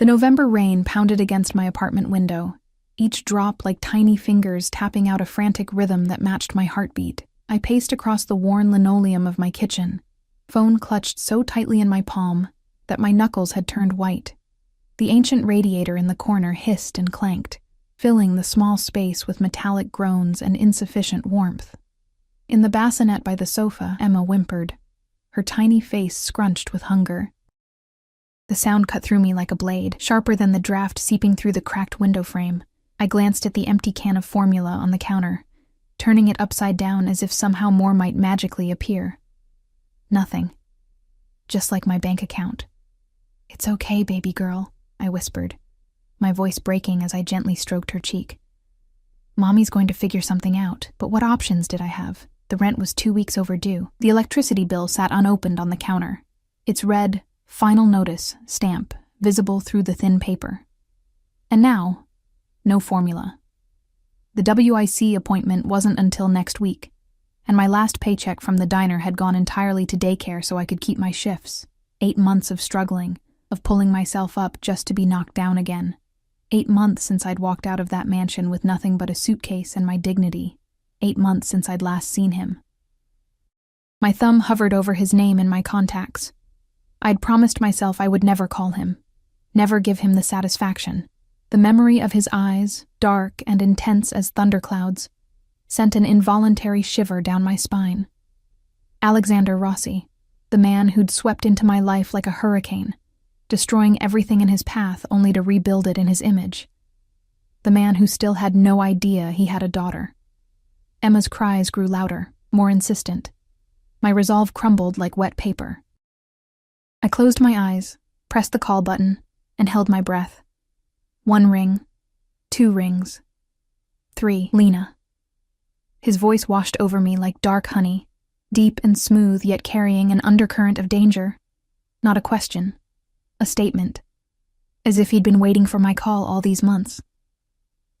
The November rain pounded against my apartment window, each drop like tiny fingers tapping out a frantic rhythm that matched my heartbeat. I paced across the worn linoleum of my kitchen, phone clutched so tightly in my palm that my knuckles had turned white. The ancient radiator in the corner hissed and clanked, filling the small space with metallic groans and insufficient warmth. In the bassinet by the sofa, Emma whimpered, her tiny face scrunched with hunger. The sound cut through me like a blade, sharper than the draft seeping through the cracked window frame. I glanced at the empty can of formula on the counter, turning it upside down as if somehow more might magically appear. Nothing. Just like my bank account. "It's okay, baby girl," I whispered, my voice breaking as I gently stroked her cheek. "Mommy's going to figure something out, but what options did I have? The rent was 2 weeks overdue. The electricity bill sat unopened on the counter, its red, final notice stamp visible through the thin paper. And now, no formula. The WIC appointment wasn't until next week, and my last paycheck from the diner had gone entirely to daycare so I could keep my shifts. 8 months of struggling, of pulling myself up just to be knocked down again. 8 months since I'd walked out of that mansion with nothing but a suitcase and my dignity. 8 months since I'd last seen him. My thumb hovered over his name in my contacts. I'd promised myself I would never call him, never give him the satisfaction. The memory of his eyes, dark and intense as thunderclouds, sent an involuntary shiver down my spine. Alexander Rossi, the man who'd swept into my life like a hurricane, destroying everything in his path only to rebuild it in his image. The man who still had no idea he had a daughter. Emma's cries grew louder, more insistent. My resolve crumbled like wet paper. I closed my eyes, pressed the call button, and held my breath. 1 ring, 2 rings, 3. Lena. His voice washed over me like dark honey, deep and smooth yet carrying an undercurrent of danger. Not a question, a statement, as if he'd been waiting for my call all these months.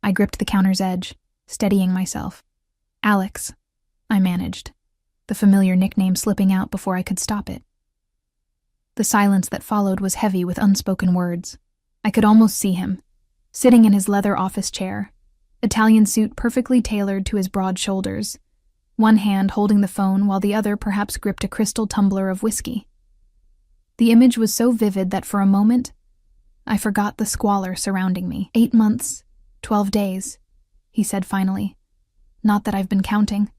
I gripped the counter's edge, steadying myself. "Alex," I managed, the familiar nickname slipping out before I could stop it. The silence that followed was heavy with unspoken words. I could almost see him, sitting in his leather office chair, Italian suit perfectly tailored to his broad shoulders, one hand holding the phone while the other perhaps gripped a crystal tumbler of whiskey. The image was so vivid that for a moment, I forgot the squalor surrounding me. 8 months, 12 days, he said finally. Not that I've been counting.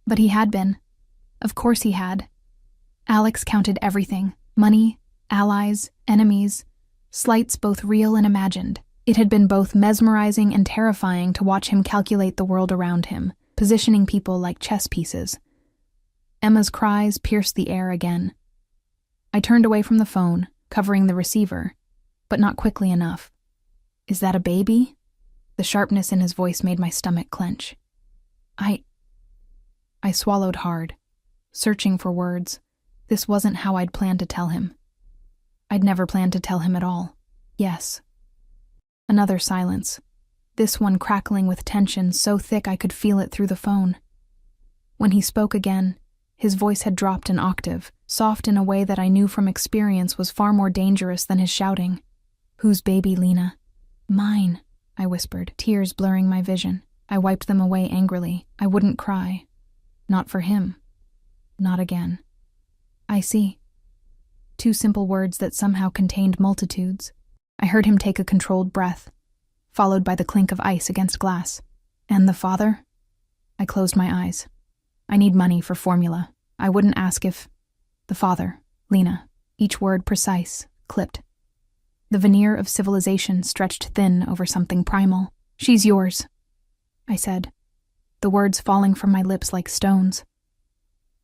But he had been. Of course he had. Alex counted everything. Money, allies, enemies, slights both real and imagined. It had been both mesmerizing and terrifying to watch him calculate the world around him, positioning people like chess pieces. Emma's cries pierced the air again. I turned away from the phone, covering the receiver, but not quickly enough. "Is that a baby?" The sharpness in his voice made my stomach clench. I swallowed hard, searching for words. This wasn't how I'd planned to tell him. I'd never planned to tell him at all. Yes. Another silence, this one crackling with tension so thick I could feel it through the phone. When he spoke again, his voice had dropped an octave, soft in a way that I knew from experience was far more dangerous than his shouting. "Whose baby, Lena?" "Mine," I whispered, tears blurring my vision. I wiped them away angrily. I wouldn't cry. Not for him. Not again. "I see." 2 simple words that somehow contained multitudes. I heard him take a controlled breath, followed by the clink of ice against glass. "And the father?" I closed my eyes. "I need money for formula. I wouldn't ask if—" "The father, Lena," each word precise, clipped. The veneer of civilization stretched thin over something primal. "She's yours," I said, the words falling from my lips like stones.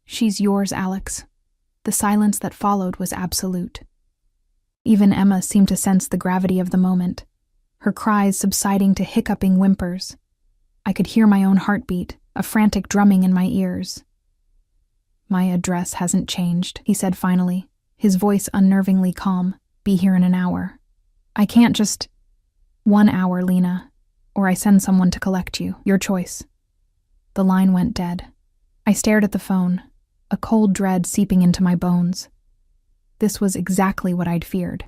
"She's yours, Alex." The silence that followed was absolute. Even Emma seemed to sense the gravity of the moment, her cries subsiding to hiccuping whimpers. I could hear my own heartbeat, a frantic drumming in my ears. "My address hasn't changed," he said finally, his voice unnervingly calm. "Be here in an hour." "I can't just—" "1 hour, Lena, or I send someone to collect you. Your choice." The line went dead. I stared at the phone, a cold dread seeping into my bones. This was exactly what I'd feared.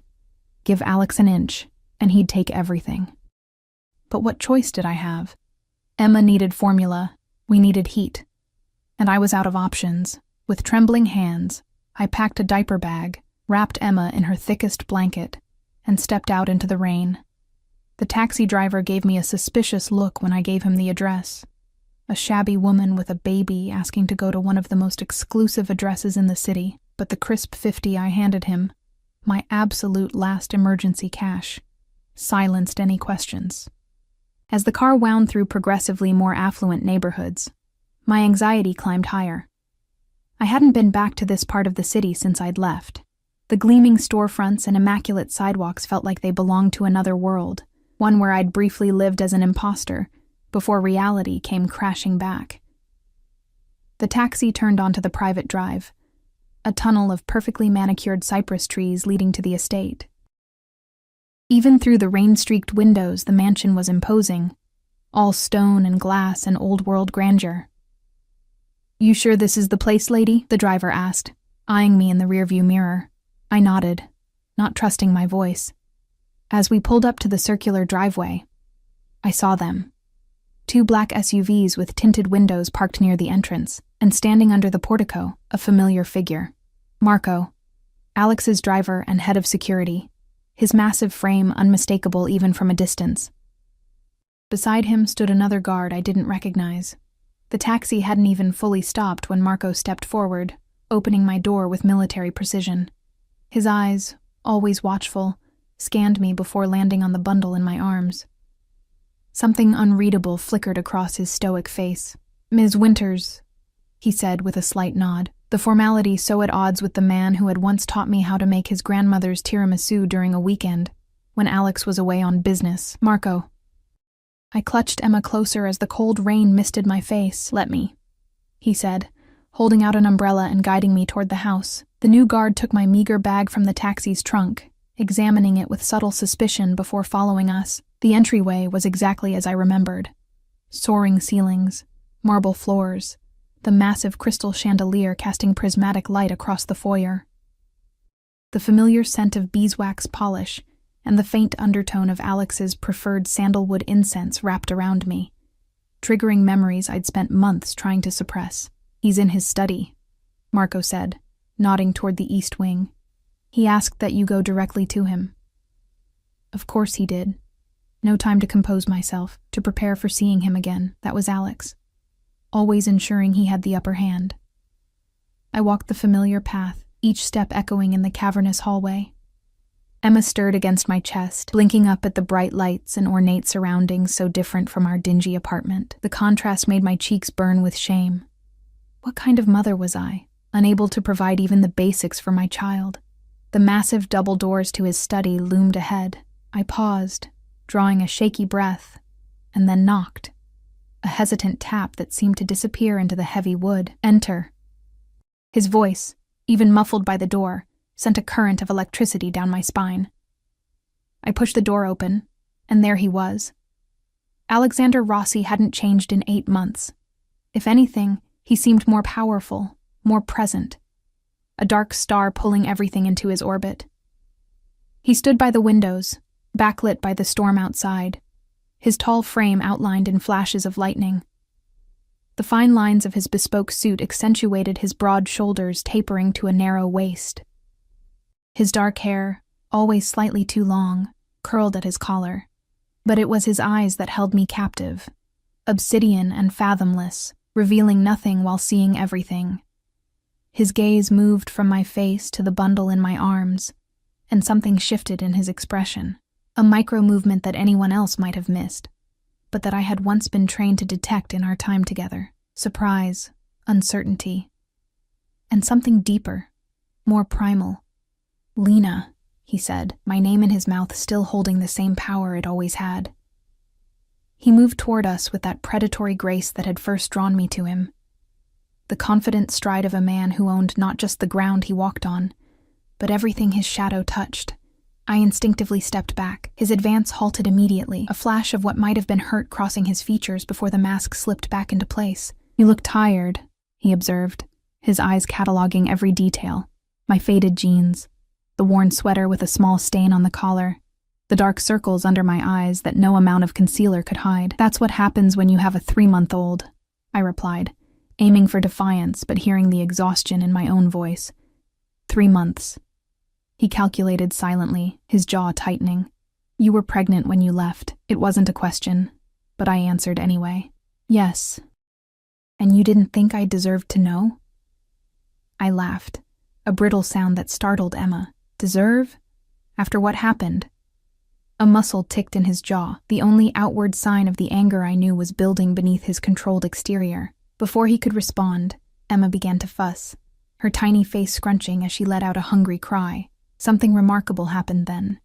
Give Alex an inch, and he'd take everything. But what choice did I have? Emma needed formula, we needed heat. And I was out of options. With trembling hands, I packed a diaper bag, wrapped Emma in her thickest blanket, and stepped out into the rain. The taxi driver gave me a suspicious look when I gave him the address. A shabby woman with a baby asking to go to one of the most exclusive addresses in the city, but the crisp 50 I handed him, my absolute last emergency cash, silenced any questions. As the car wound through progressively more affluent neighborhoods, my anxiety climbed higher. I hadn't been back to this part of the city since I'd left. The gleaming storefronts and immaculate sidewalks felt like they belonged to another world, one where I'd briefly lived as an imposter, before reality came crashing back. The taxi turned onto the private drive, a tunnel of perfectly manicured cypress trees leading to the estate. Even through the rain-streaked windows, the mansion was imposing, all stone and glass and old-world grandeur. "You sure this is the place, lady?" the driver asked, eyeing me in the rearview mirror. I nodded, not trusting my voice. As we pulled up to the circular driveway, I saw them. 2 black SUVs with tinted windows parked near the entrance, and standing under the portico, a familiar figure. Marco, Alex's driver and head of security, his massive frame unmistakable even from a distance. Beside him stood another guard I didn't recognize. The taxi hadn't even fully stopped when Marco stepped forward, opening my door with military precision. His eyes, always watchful, scanned me before landing on the bundle in my arms. Something unreadable flickered across his stoic face. "Ms. Winters," he said with a slight nod, the formality so at odds with the man who had once taught me how to make his grandmother's tiramisu during a weekend, when Alex was away on business. "Marco." I clutched Emma closer as the cold rain misted my face. "Let me," he said, holding out an umbrella and guiding me toward the house. The new guard took my meager bag from the taxi's trunk, examining it with subtle suspicion before following us. The entryway was exactly as I remembered. Soaring ceilings, marble floors, the massive crystal chandelier casting prismatic light across the foyer. The familiar scent of beeswax polish and the faint undertone of Alex's preferred sandalwood incense wrapped around me, triggering memories I'd spent months trying to suppress. "He's in his study," Marco said, nodding toward the east wing. "He asked that you go directly to him." Of course he did. No time to compose myself, to prepare for seeing him again. That was Alex, always ensuring he had the upper hand. I walked the familiar path, each step echoing in the cavernous hallway. Emma stirred against my chest, blinking up at the bright lights and ornate surroundings so different from our dingy apartment. The contrast made my cheeks burn with shame. What kind of mother was I, unable to provide even the basics for my child? The massive double doors to his study loomed ahead. I paused, drawing a shaky breath, and then knocked. A hesitant tap that seemed to disappear into the heavy wood. "Enter." His voice, even muffled by the door, sent a current of electricity down my spine. I pushed the door open, and there he was. Alexander Rossi hadn't changed in 8 months. If anything, he seemed more powerful, more present. A dark star pulling everything into his orbit. He stood by the windows, backlit by the storm outside, his tall frame outlined in flashes of lightning. The fine lines of his bespoke suit accentuated his broad shoulders tapering to a narrow waist. His dark hair, always slightly too long, curled at his collar, but it was his eyes that held me captive, obsidian and fathomless, revealing nothing while seeing everything. His gaze moved from my face to the bundle in my arms, and something shifted in his expression. A micro-movement that anyone else might have missed, but that I had once been trained to detect in our time together. Surprise, uncertainty, and something deeper, more primal. "Lena," he said, my name in his mouth still holding the same power it always had. He moved toward us with that predatory grace that had first drawn me to him. The confident stride of a man who owned not just the ground he walked on, but everything his shadow touched. I instinctively stepped back. His advance halted immediately, a flash of what might have been hurt crossing his features before the mask slipped back into place. "You look tired," he observed, his eyes cataloging every detail. My faded jeans, the worn sweater with a small stain on the collar, the dark circles under my eyes that no amount of concealer could hide. "That's what happens when you have a 3-month-old, I replied, aiming for defiance but hearing the exhaustion in my own voice. 3 months. He calculated silently, his jaw tightening. "You were pregnant when you left." It wasn't a question, but I answered anyway. "Yes." "And you didn't think I deserved to know?" I laughed, a brittle sound that startled Emma. "Deserve? After what happened?" A muscle ticked in his jaw. The only outward sign of the anger I knew was building beneath his controlled exterior. Before he could respond, Emma began to fuss, her tiny face scrunching as she let out a hungry cry. Something remarkable happened then.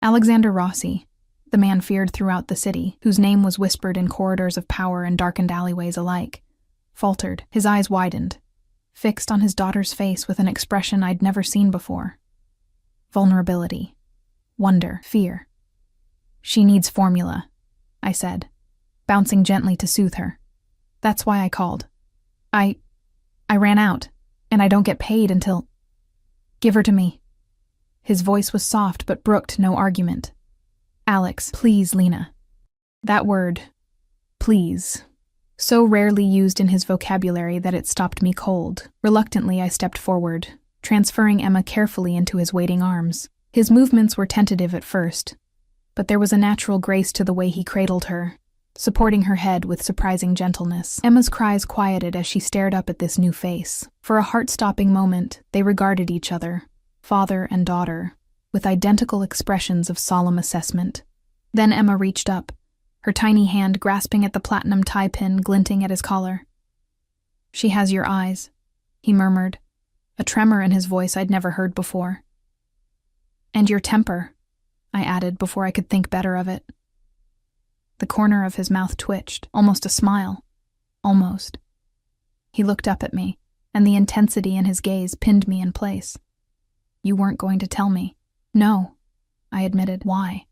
Alexander Rossi, the man feared throughout the city, whose name was whispered in corridors of power and darkened alleyways alike, faltered. His eyes widened, fixed on his daughter's face with an expression I'd never seen before. Vulnerability, wonder, fear. "She needs formula," I said, bouncing gently to soothe her. "That's why I called. I ran out, and I don't get paid until... Give her to me." His voice was soft but brooked no argument. "Alex, please, Lena." That word, please, so rarely used in his vocabulary that it stopped me cold. Reluctantly, I stepped forward, transferring Emma carefully into his waiting arms. His movements were tentative at first, but there was a natural grace to the way he cradled her, supporting her head with surprising gentleness. Emma's cries quieted as she stared up at this new face. For a heart-stopping moment, they regarded each other, father and daughter, with identical expressions of solemn assessment. Then Emma reached up, her tiny hand grasping at the platinum tie pin glinting at his collar. "She has your eyes," he murmured, a tremor in his voice I'd never heard before. "And your temper," I added before I could think better of it. The corner of his mouth twitched, almost a smile. Almost. He looked up at me, and the intensity in his gaze pinned me in place. "You weren't going to tell me." "No," I admitted. "Why?"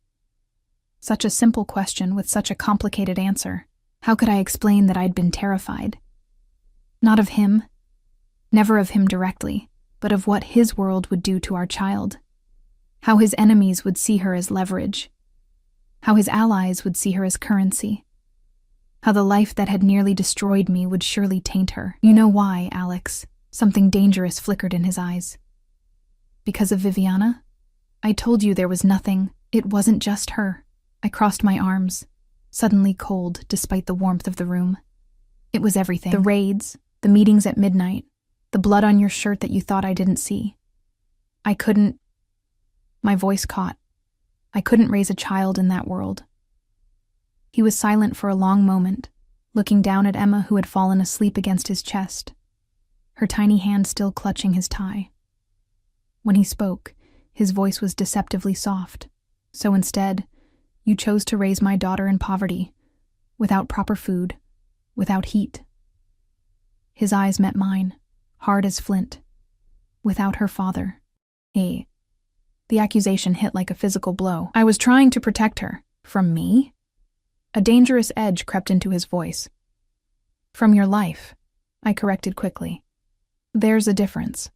Such a simple question with such a complicated answer. How could I explain that I'd been terrified? Not of him, never of him directly, but of what his world would do to our child. How his enemies would see her as leverage. How his allies would see her as currency. How the life that had nearly destroyed me would surely taint her. "You know why, Alex?" Something dangerous flickered in his eyes. "Because of Viviana? I told you there was nothing. It wasn't just her." I crossed my arms, suddenly cold despite the warmth of the room. "It was everything. The raids, the meetings at midnight, the blood on your shirt that you thought I didn't see. I couldn't..." My voice caught. I couldn't raise a child in that world. He was silent for a long moment, looking down at Emma, who had fallen asleep against his chest, her tiny hand still clutching his tie. When he spoke, his voice was deceptively soft. "So instead, you chose to raise my daughter in poverty, without proper food, without heat." His eyes met mine, hard as flint. "Without her father." The accusation hit like a physical blow. "I was trying to protect her." "From me?" A dangerous edge crept into his voice. "From your life," I corrected quickly. "There's a difference."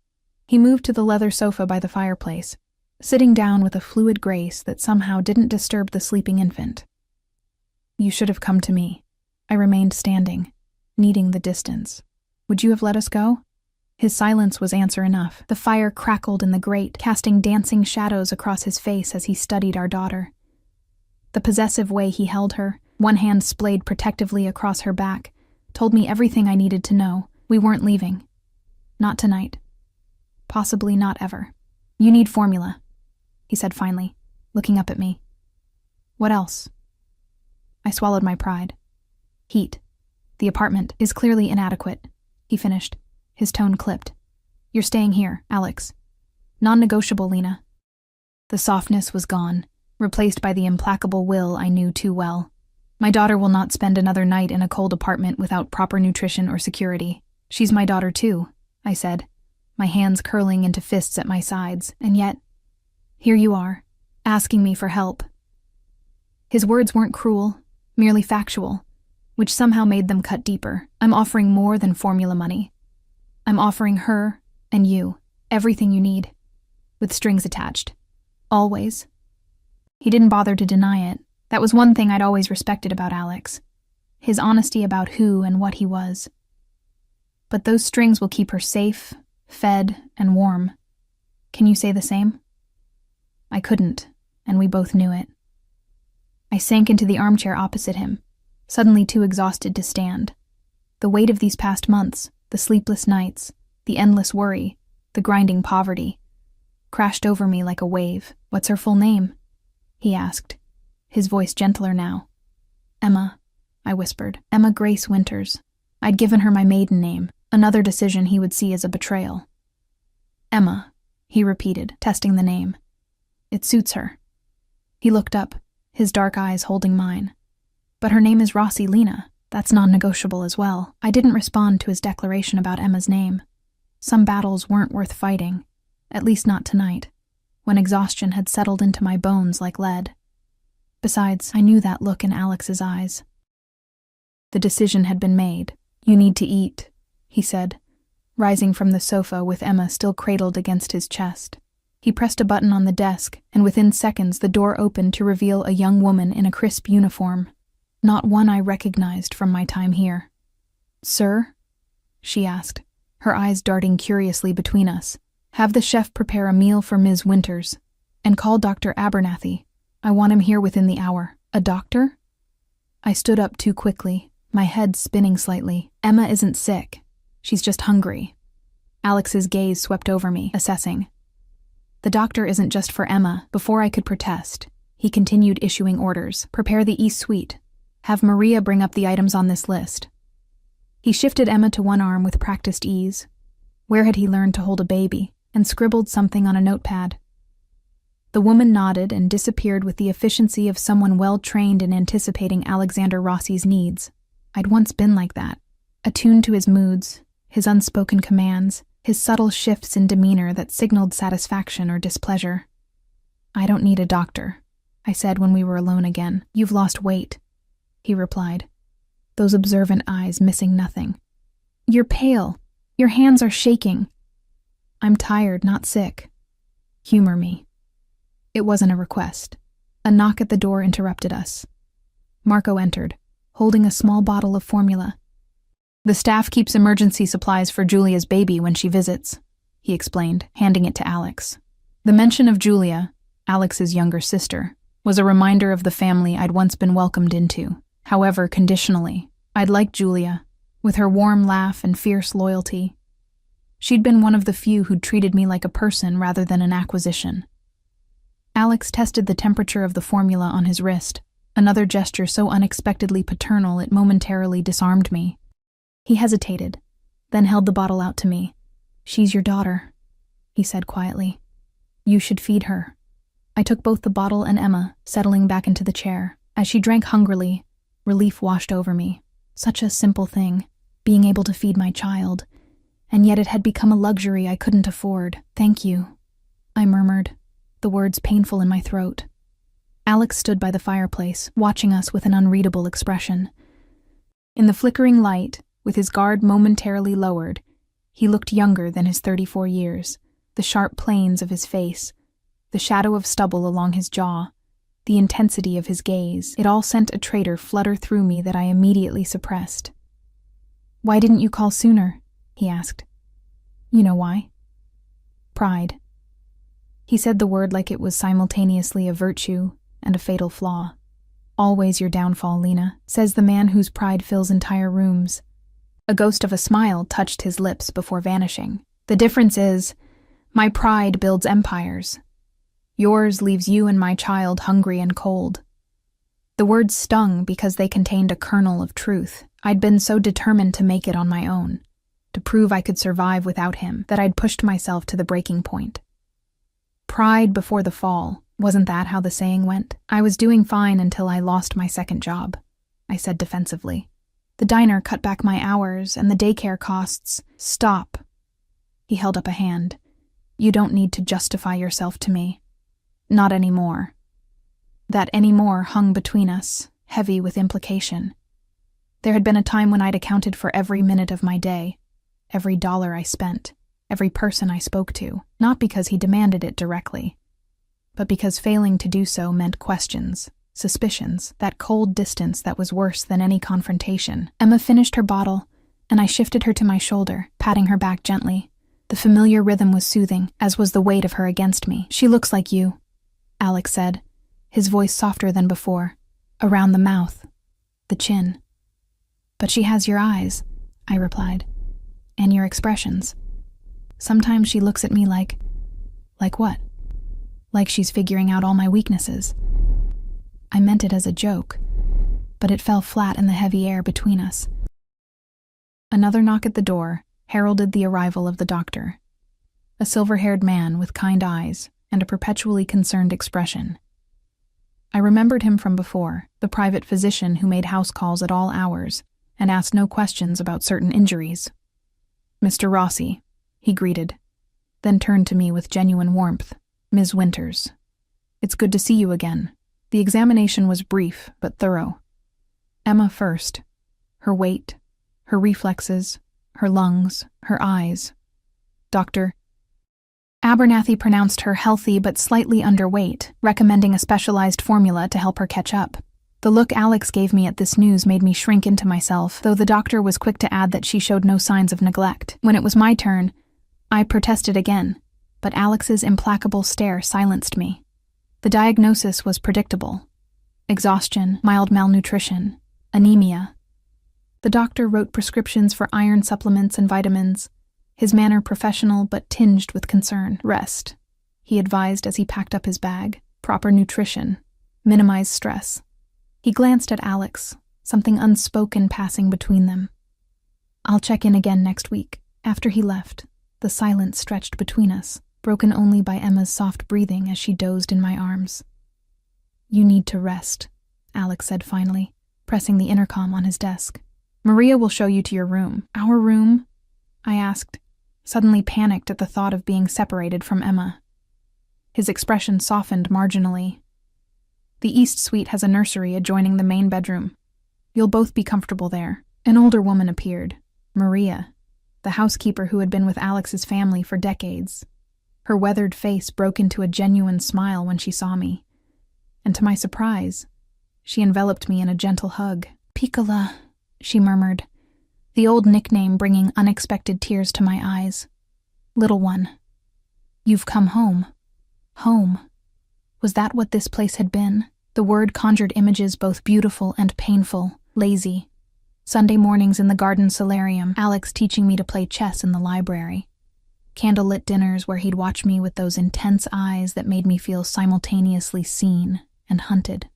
He moved to the leather sofa by the fireplace, sitting down with a fluid grace that somehow didn't disturb the sleeping infant. "You should have come to me." I remained standing, needing the distance. "Would you have let us go?" His silence was answer enough. The fire crackled in the grate, casting dancing shadows across his face as he studied our daughter. The possessive way he held her, one hand splayed protectively across her back, told me everything I needed to know. We weren't leaving. Not tonight. Possibly not ever. "You need formula," he said finally, looking up at me. "What else?" I swallowed my pride. "Heat. The apartment is clearly inadequate," he finished, his tone clipped. "You're staying here, Alex. Non-negotiable, Lena." The softness was gone, replaced by the implacable will I knew too well. "My daughter will not spend another night in a cold apartment without proper nutrition or security. She's my daughter too," I said, my hands curling into fists at my sides, "and yet, here you are, asking me for help." His words weren't cruel, merely factual, which somehow made them cut deeper. "I'm offering more than formula money. I'm offering her, and you, everything you need. with strings attached. Always. He didn't bother to deny it. That was one thing I'd always respected about Alex. His honesty about who and what he was. But those strings will keep her safe, fed, and warm. Can you say the same? I couldn't, and we both knew it. I sank into the armchair opposite him, suddenly too exhausted to stand. The weight of these past months, the sleepless nights, the endless worry, the grinding poverty, crashed over me like a wave. "What's her full name?" he asked, his voice gentler now. "Emma," I whispered. "Emma Grace Winters." I'd given her my maiden name, another decision he would see as a betrayal. "Emma," he repeated, testing the name. "It suits her." He looked up, his dark eyes holding mine. "But her name is Rossi-Lena. That's non-negotiable as well." I didn't respond to his declaration about Emma's name. Some battles weren't worth fighting, at least not tonight, when exhaustion had settled into my bones like lead. Besides, I knew that look in Alex's eyes. The decision had been made. "You need to eat," he said, rising from the sofa with Emma still cradled against his chest. He pressed a button on the desk, and within seconds the door opened to reveal a young woman in a crisp uniform, not one I recognized from my time here. "Sir?" she asked, her eyes darting curiously between us. "Have the chef prepare a meal for Ms. Winters, and call Dr. Abernathy. I want him here within the hour." "A doctor?" I stood up too quickly, my head spinning slightly. "Emma isn't sick. She's just hungry." Alex's gaze swept over me, assessing. "The doctor isn't just for Emma." Before I could protest, he continued issuing orders. "Prepare the East Suite. Have Maria bring up the items on this list." He shifted Emma to one arm with practiced ease. Where had he learned to hold a baby? And scribbled something on a notepad. The woman nodded and disappeared with the efficiency of someone well-trained in anticipating Alexander Rossi's needs. I'd once been like that, attuned to his moods, his unspoken commands, his subtle shifts in demeanor that signaled satisfaction or displeasure. "I don't need a doctor," I said when we were alone again. "You've lost weight," he replied, those observant eyes missing nothing. "You're pale. Your hands are shaking." "I'm tired, not sick. Humor me." It wasn't a request. A knock at the door interrupted us. Marco entered, holding a small bottle of formula. "The staff keeps emergency supplies for Julia's baby when she visits," he explained, handing it to Alex. The mention of Julia, Alex's younger sister, was a reminder of the family I'd once been welcomed into, however conditionally. I'd liked Julia, with her warm laugh and fierce loyalty. She'd been one of the few who'd treated me like a person rather than an acquisition. Alex tested the temperature of the formula on his wrist, another gesture so unexpectedly paternal it momentarily disarmed me. He hesitated, then held the bottle out to me. "She's your daughter," he said quietly. "You should feed her." I took both the bottle and Emma, settling back into the chair. As she drank hungrily, relief washed over me. Such a simple thing, being able to feed my child, and yet it had become a luxury I couldn't afford. "Thank you," I murmured, the words painful in my throat. Alex stood by the fireplace, watching us with an unreadable expression. In the flickering light, with his guard momentarily lowered, he looked younger than his 34 years, the sharp planes of his face, the shadow of stubble along his jaw, the intensity of his gaze. It all sent a traitor flutter through me that I immediately suppressed. "Why didn't you call sooner?" he asked. "You know why." "Pride." He said the word like it was simultaneously a virtue and a fatal flaw. "Always your downfall, Lena," says the man whose pride fills entire rooms. A ghost of a smile touched his lips before vanishing. "The difference is, my pride builds empires. Yours leaves you and my child hungry and cold." The words stung because they contained a kernel of truth. I'd been so determined to make it on my own, to prove I could survive without him, that I'd pushed myself to the breaking point. Pride before the fall, wasn't that how the saying went? "I was doing fine until I lost my second job," I said defensively. "The diner cut back my hours and the daycare costs." "Stop." He held up a hand. "You don't need to justify yourself to me. Not anymore." That anymore hung between us, heavy with implication. There had been a time when I'd accounted for every minute of my day, every dollar I spent. every person I spoke to, not because he demanded it directly, but because failing to do so meant questions, suspicions, that cold distance that was worse than any confrontation. Emma finished her bottle, and I shifted her to my shoulder, patting her back gently. The familiar rhythm was soothing, as was the weight of her against me. "She looks like you," Alex said, his voice softer than before. "Around the mouth, the chin." "But she has your eyes," I replied, "and your expressions. Sometimes she looks at me like what? Like she's figuring out all my weaknesses." I meant it as a joke, but it fell flat in the heavy air between us. Another knock at the door heralded the arrival of the doctor, a silver-haired man with kind eyes and a perpetually concerned expression. I remembered him from before, the private physician who made house calls at all hours and asked no questions about certain injuries. "Mr. Rossi," he greeted, then turned to me with genuine warmth. "Ms. Winters, it's good to see you again." The examination was brief but thorough. Emma first. Her weight, her reflexes, her lungs, her eyes. Dr. Abernathy pronounced her healthy but slightly underweight, recommending a specialized formula to help her catch up. The look Alex gave me at this news made me shrink into myself, though the doctor was quick to add that she showed no signs of neglect. When it was my turn, I protested again, but Alex's implacable stare silenced me. The diagnosis was predictable: exhaustion, mild malnutrition, anemia. The doctor wrote prescriptions for iron supplements and vitamins, his manner professional but tinged with concern. "Rest," he advised as he packed up his bag. "Proper nutrition. Minimize stress." He glanced at Alex, something unspoken passing between them. "I'll check in again next week." After he left, the silence stretched between us, broken only by Emma's soft breathing as she dozed in my arms. "You need to rest," Alex said finally, pressing the intercom on his desk. "Maria will show you to your room." "Our room?" I asked, suddenly panicked at the thought of being separated from Emma. His expression softened marginally. "The East Suite has a nursery adjoining the main bedroom. You'll both be comfortable there." An older woman appeared, Maria, the housekeeper who had been with Alex's family for decades. Her weathered face broke into a genuine smile when she saw me, and to my surprise, she enveloped me in a gentle hug. "Piccola," she murmured, the old nickname bringing unexpected tears to my eyes. "Little one. You've come home." Home. Was that what this place had been? The word conjured images both beautiful and painful. Lazy. Sunday mornings in the garden solarium, Alex teaching me to play chess in the library. Candlelit dinners where he'd watch me with those intense eyes that made me feel simultaneously seen and hunted.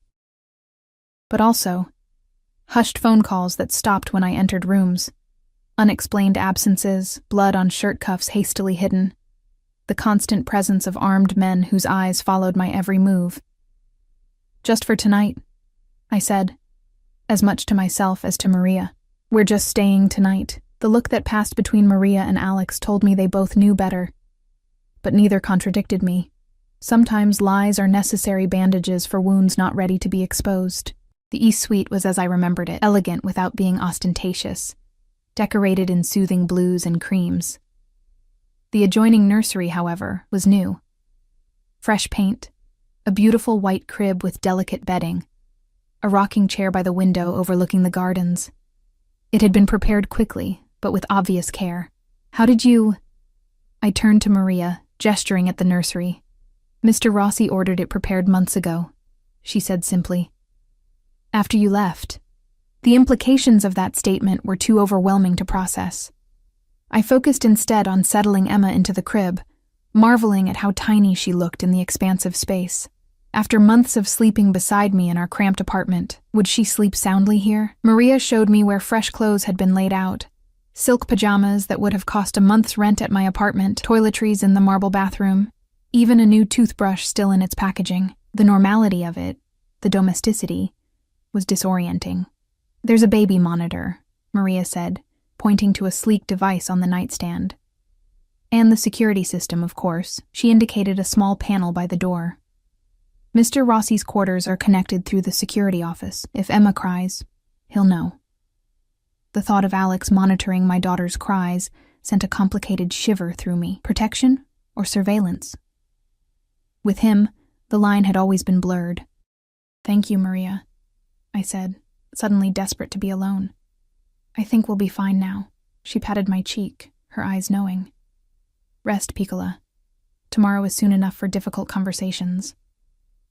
But also, hushed phone calls that stopped when I entered rooms, unexplained absences, blood on shirt cuffs hastily hidden, the constant presence of armed men whose eyes followed my every move. "Just for tonight," I said, as much to myself as to Maria. "We're just staying tonight." The look that passed between Maria and Alex told me they both knew better, but neither contradicted me. Sometimes lies are necessary bandages for wounds not ready to be exposed. The East Suite was as I remembered it, elegant without being ostentatious, decorated in soothing blues and creams. The adjoining nursery, however, was new. Fresh paint, a beautiful white crib with delicate bedding, a rocking chair by the window overlooking the gardens. It had been prepared quickly, but with obvious care. "How did you—" I turned to Maria, gesturing at the nursery. "Mr. Rossi ordered it prepared months ago," she said simply. "After you left." The implications of that statement were too overwhelming to process. I focused instead on settling Emma into the crib, marveling at how tiny she looked in the expansive space. After months of sleeping beside me in our cramped apartment, would she sleep soundly here? Maria showed me where fresh clothes had been laid out. Silk pajamas that would have cost a month's rent at my apartment, toiletries in the marble bathroom, even a new toothbrush still in its packaging. The normality of it, the domesticity, was disorienting. "There's a baby monitor," Maria said, pointing to a sleek device on the nightstand. "And the security system, of course." She indicated a small panel by the door. "Mr. Rossi's quarters are connected through the security office. If Emma cries, he'll know." The thought of Alex monitoring my daughter's cries sent a complicated shiver through me. Protection or surveillance? With him, the line had always been blurred. "Thank you, Maria," I said, suddenly desperate to be alone. "I think we'll be fine now." She patted my cheek, her eyes knowing. "Rest, Piccola. Tomorrow is soon enough for difficult conversations."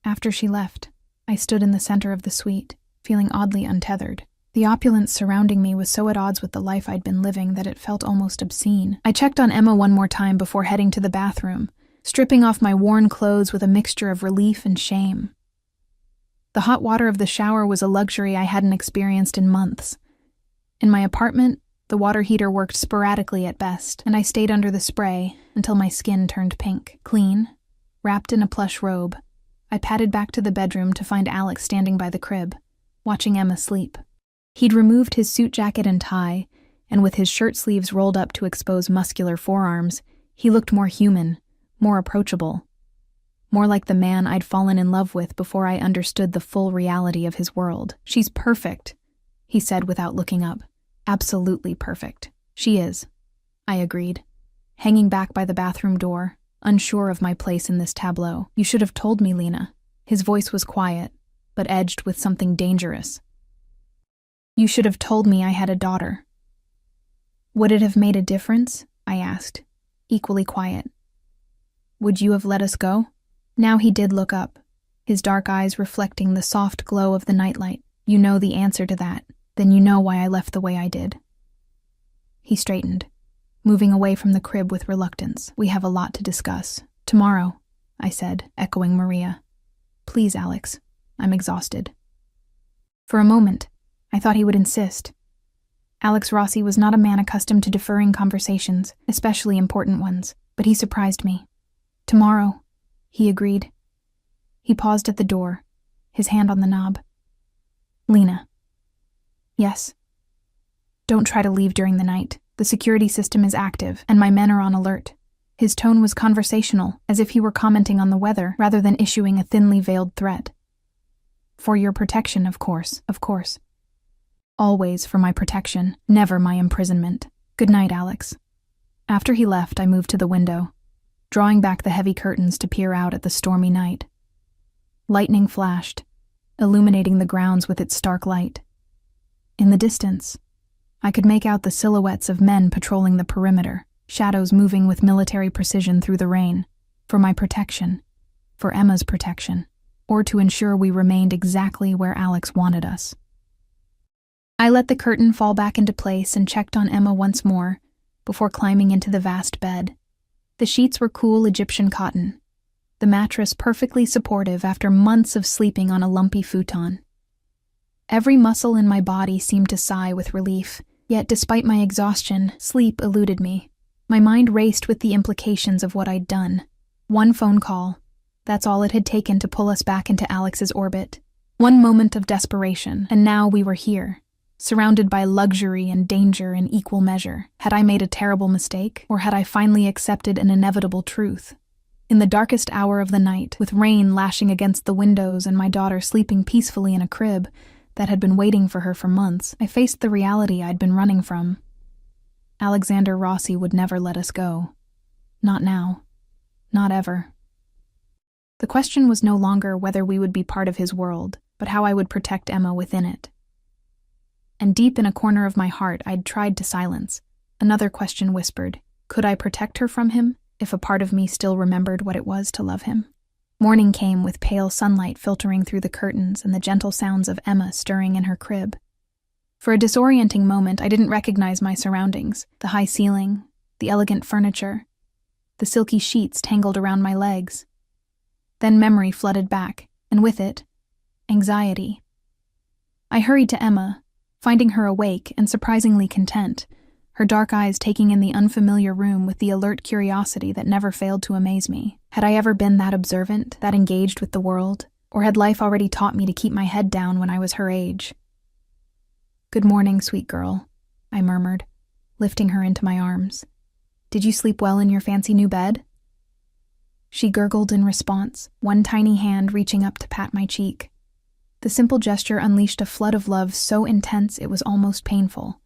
After she left, I stood in the center of the suite, feeling oddly untethered. The opulence surrounding me was so at odds with the life I'd been living that it felt almost obscene. I checked on Emma one more time before heading to the bathroom, stripping off my worn clothes with a mixture of relief and shame. The hot water of the shower was a luxury I hadn't experienced in months. In my apartment, the water heater worked sporadically at best, and I stayed under the spray until my skin turned pink. Clean, wrapped in a plush robe, I padded back to the bedroom to find Alex standing by the crib, watching Emma sleep. He'd removed his suit jacket and tie, and with his shirt sleeves rolled up to expose muscular forearms, he looked more human, more approachable. More like the man I'd fallen in love with before I understood the full reality of his world. "She's perfect," he said without looking up. "Absolutely perfect." "She is," I agreed, hanging back by the bathroom door, unsure of my place in this tableau. "You should have told me, Lena." His voice was quiet, but edged with something dangerous. "You should have told me I had a daughter." "Would it have made a difference?" I asked, equally quiet. "Would you have let us go?" Now he did look up, his dark eyes reflecting the soft glow of the nightlight. "You know the answer to that. Then you know why I left the way I did." He straightened, moving away from the crib with reluctance. "We have a lot to discuss. Tomorrow," I said, echoing Maria. "Please, Alex. I'm exhausted." For a moment, I thought he would insist. Alex Rossi was not a man accustomed to deferring conversations, especially important ones, but he surprised me. "Tomorrow," he agreed. He paused at the door, his hand on the knob. "Lena." "Yes." "Don't try to leave during the night. The security system is active, and my men are on alert." His tone was conversational, as if he were commenting on the weather rather than issuing a thinly veiled threat. "For your protection, of course, of course." "Always for my protection, never my imprisonment. Good night, Alex." After he left, I moved to the window, drawing back the heavy curtains to peer out at the stormy night. Lightning flashed, illuminating the grounds with its stark light. In the distance, I could make out the silhouettes of men patrolling the perimeter, shadows moving with military precision through the rain, for my protection, for Emma's protection, or to ensure we remained exactly where Alex wanted us. I let the curtain fall back into place and checked on Emma once more, before climbing into the vast bed. The sheets were cool Egyptian cotton, the mattress perfectly supportive after months of sleeping on a lumpy futon. Every muscle in my body seemed to sigh with relief, yet despite my exhaustion, sleep eluded me. My mind raced with the implications of what I'd done. One phone call, that's all it had taken to pull us back into Alex's orbit. One moment of desperation, and now we were here, surrounded by luxury and danger in equal measure. Had I made a terrible mistake, or had I finally accepted an inevitable truth? In the darkest hour of the night, with rain lashing against the windows and my daughter sleeping peacefully in a crib that had been waiting for her for months, I faced the reality I'd been running from. Alexander Rossi would never let us go. Not now. Not ever. The question was no longer whether we would be part of his world, but how I would protect Emma within it. And deep in a corner of my heart I'd tried to silence. Another question whispered, could I protect her from him, if a part of me still remembered what it was to love him? Morning came with pale sunlight filtering through the curtains and the gentle sounds of Emma stirring in her crib. For a disorienting moment, I didn't recognize my surroundings, the high ceiling, the elegant furniture, the silky sheets tangled around my legs. Then memory flooded back, and with it, anxiety. I hurried to Emma, finding her awake and surprisingly content, her dark eyes taking in the unfamiliar room with the alert curiosity that never failed to amaze me. Had I ever been that observant, that engaged with the world, or had life already taught me to keep my head down when I was her age? "Good morning, sweet girl," I murmured, lifting her into my arms. "Did you sleep well in your fancy new bed?" She gurgled in response, one tiny hand reaching up to pat my cheek. The simple gesture unleashed a flood of love so intense it was almost painful.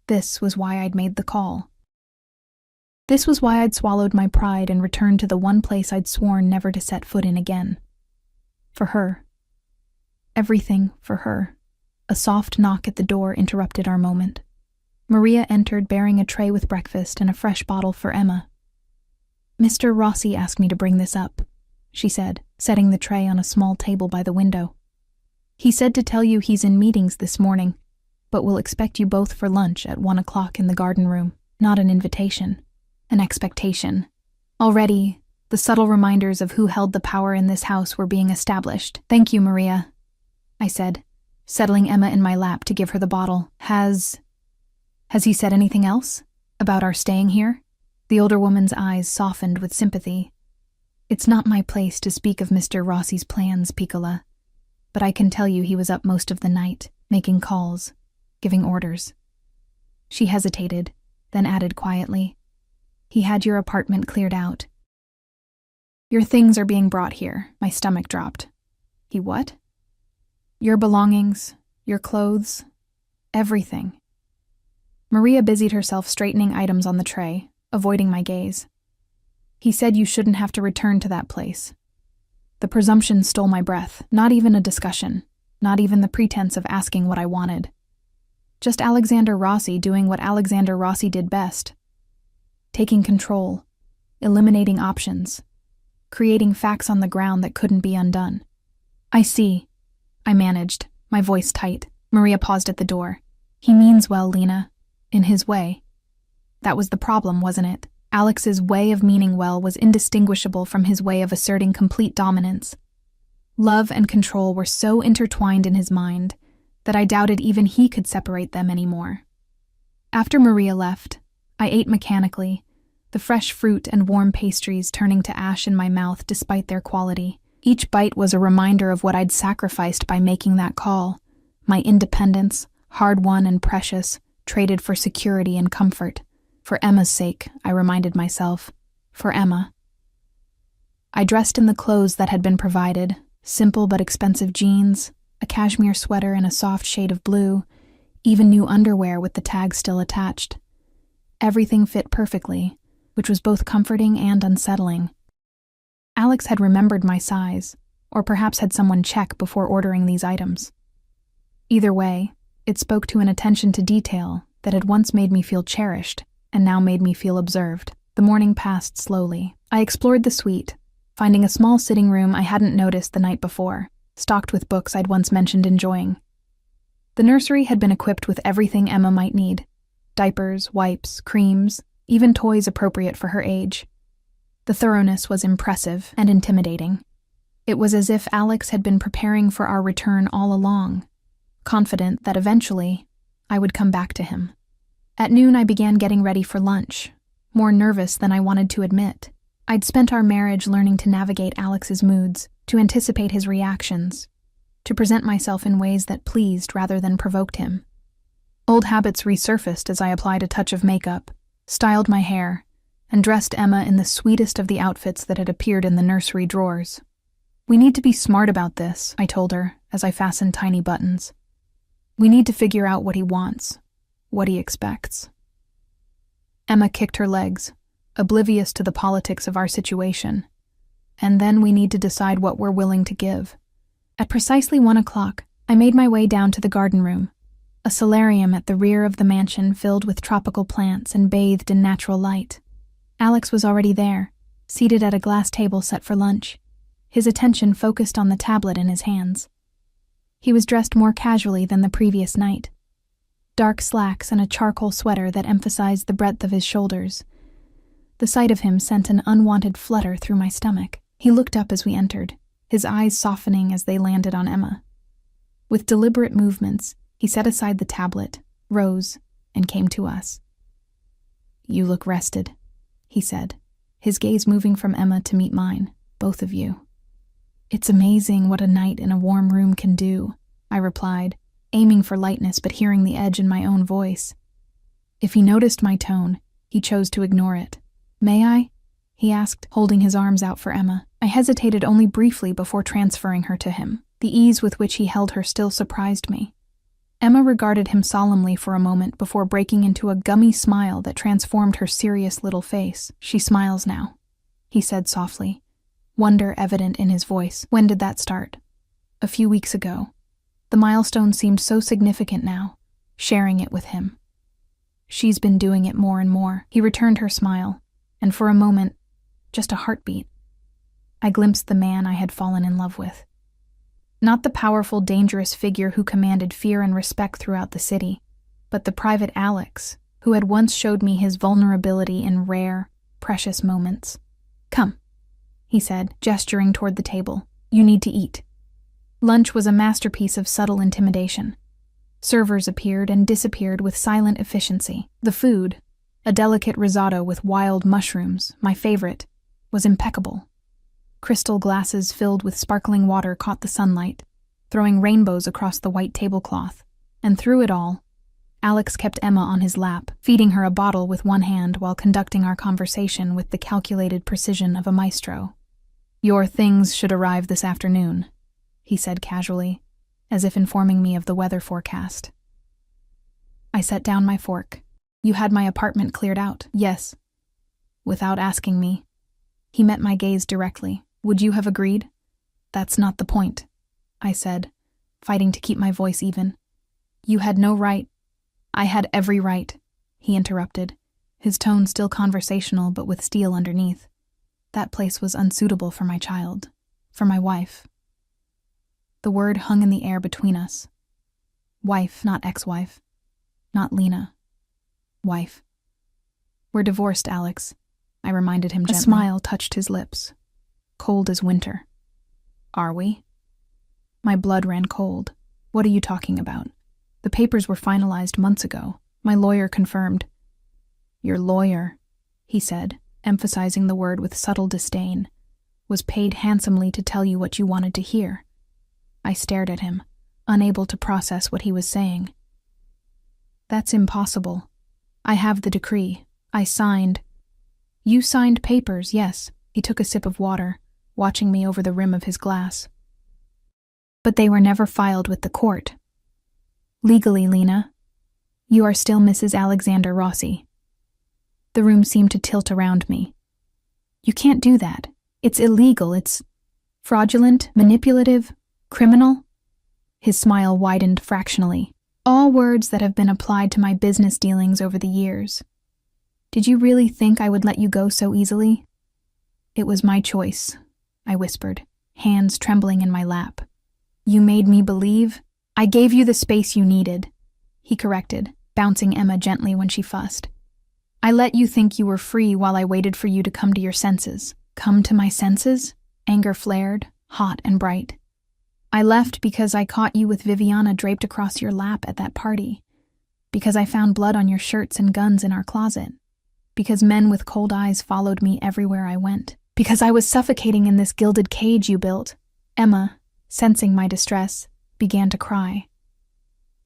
This was why I'd made the call. This was why I'd swallowed my pride and returned to the one place I'd sworn never to set foot in again. For her. Everything for her. A soft knock at the door interrupted our moment. Maria entered bearing a tray with breakfast and a fresh bottle for Emma. "Mr. Rossi asked me to bring this up," she said, setting the tray on a small table by the window. "He said to tell you he's in meetings this morning, but will expect you both for lunch at 1 o'clock in the garden room. Not an invitation, an expectation." Already, the subtle reminders of who held the power in this house were being established. "Thank you, Maria," I said, settling Emma in my lap to give her the bottle. Has he said anything else? About our staying here?" The older woman's eyes softened with sympathy. "It's not my place to speak of Mr. Rossi's plans, Piccola, but I can tell you he was up most of the night, making calls, giving orders." She hesitated, then added quietly, "He had your apartment cleared out." "Your things are being brought here." My stomach dropped. "He what?" "Your belongings, your clothes, everything." Maria busied herself straightening items on the tray, avoiding my gaze. "He said you shouldn't have to return to that place." The presumption stole my breath. Not even a discussion, not even the pretense of asking what I wanted. Just Alexander Rossi doing what Alexander Rossi did best. Taking control, eliminating options, creating facts on the ground that couldn't be undone. "I see," I managed, my voice tight. Maria paused at the door. "He means well, Lena, in his way." That was the problem, wasn't it? Alex's way of meaning well was indistinguishable from his way of asserting complete dominance. Love and control were so intertwined in his mind that I doubted even he could separate them anymore. After Maria left, I ate mechanically, the fresh fruit and warm pastries turning to ash in my mouth despite their quality. Each bite was a reminder of what I'd sacrificed by making that call, my independence, hard-won and precious, traded for security and comfort. For Emma's sake, I reminded myself. For Emma. I dressed in the clothes that had been provided, simple but expensive jeans, a cashmere sweater in a soft shade of blue, even new underwear with the tag still attached. Everything fit perfectly, which was both comforting and unsettling. Alex had remembered my size, or perhaps had someone check before ordering these items. Either way, it spoke to an attention to detail that had once made me feel cherished and now made me feel observed. The morning passed slowly. I explored the suite, finding a small sitting room I hadn't noticed the night before, stocked with books I'd once mentioned enjoying. The nursery had been equipped with everything Emma might need: diapers, wipes, creams, even toys appropriate for her age. The thoroughness was impressive and intimidating. It was as if Alex had been preparing for our return all along, confident that eventually I would come back to him. At noon, I began getting ready for lunch, more nervous than I wanted to admit. I'd spent our marriage learning to navigate Alex's moods, to anticipate his reactions, to present myself in ways that pleased rather than provoked him. Old habits resurfaced as I applied a touch of makeup, styled my hair, and dressed Emma in the sweetest of the outfits that had appeared in the nursery drawers. "We need to be smart about this," I told her as I fastened tiny buttons. "We need to figure out what he wants, what he expects." Emma kicked her legs, oblivious to the politics of our situation. "And then we need to decide what we're willing to give." At precisely 1 o'clock, I made my way down to the garden room, a solarium at the rear of the mansion filled with tropical plants and bathed in natural light. Alex was already there, seated at a glass table set for lunch, his attention focused on the tablet in his hands. He was dressed more casually than the previous night. Dark slacks and a charcoal sweater that emphasized the breadth of his shoulders. The sight of him sent an unwanted flutter through my stomach. He looked up as we entered, his eyes softening as they landed on Emma. With deliberate movements, he set aside the tablet, rose, and came to us. "You look rested," he said, his gaze moving from Emma to meet mine, "both of you." "It's amazing what a night in a warm room can do," I replied, aiming for lightness but hearing the edge in my own voice. If he noticed my tone, he chose to ignore it. "May I?" he asked, holding his arms out for Emma. I hesitated only briefly before transferring her to him. The ease with which he held her still surprised me. Emma regarded him solemnly for a moment before breaking into a gummy smile that transformed her serious little face. "She smiles now," he said softly, wonder evident in his voice. "When did that start?" "A few weeks ago." The milestone seemed so significant now, sharing it with him. "She's been doing it more and more." He returned her smile, and for a moment, just a heartbeat, I glimpsed the man I had fallen in love with. Not the powerful, dangerous figure who commanded fear and respect throughout the city, but the private Alex, who had once showed me his vulnerability in rare, precious moments. "Come," he said, gesturing toward the table. "You need to eat." Lunch was a masterpiece of subtle intimidation. Servers appeared and disappeared with silent efficiency. The food, a delicate risotto with wild mushrooms, my favorite, was impeccable. Crystal glasses filled with sparkling water caught the sunlight, throwing rainbows across the white tablecloth. And through it all, Alex kept Emma on his lap, feeding her a bottle with one hand while conducting our conversation with the calculated precision of a maestro. "Your things should arrive this afternoon," he said casually, as if informing me of the weather forecast. I set down my fork. "You had my apartment cleared out?" "Yes." Without asking me, he met my gaze directly. "Would you have agreed?" "That's not the point," I said, fighting to keep my voice even. "You had no right." "I had every right," he interrupted, his tone still conversational but with steel underneath. "That place was unsuitable for my child, for my wife." The word hung in the air between us. Wife, not ex-wife. Not Lena. Wife. "We're divorced, Alex," I reminded him gently. A smile touched his lips, cold as winter. "Are we?" My blood ran cold. "What are you talking about?" "The papers were finalized months ago. My lawyer confirmed." "Your lawyer," he said, emphasizing the word with subtle disdain, "was paid handsomely to tell you what you wanted to hear." I stared at him, unable to process what he was saying. "That's impossible. I have the decree. I signed." "You signed papers, yes." He took a sip of water, watching me over the rim of his glass. "But they were never filed with the court. Legally, Lena, you are still Mrs. Alexander Rossi." The room seemed to tilt around me. "You can't do that. It's illegal. It's fraudulent, manipulative, criminal." His smile widened fractionally. "All words that have been applied to my business dealings over the years. Did you really think I would let you go so easily?" "It was my choice," I whispered, hands trembling in my lap. "You made me believe." "I gave you the space you needed," he corrected, bouncing Emma gently when she fussed. "I let you think you were free while I waited for you to come to your senses." "Come to my senses?" Anger flared, hot and bright. "I left because I caught you with Viviana draped across your lap at that party. Because I found blood on your shirts and guns in our closet. Because men with cold eyes followed me everywhere I went. Because I was suffocating in this gilded cage you built." Emma, sensing my distress, began to cry.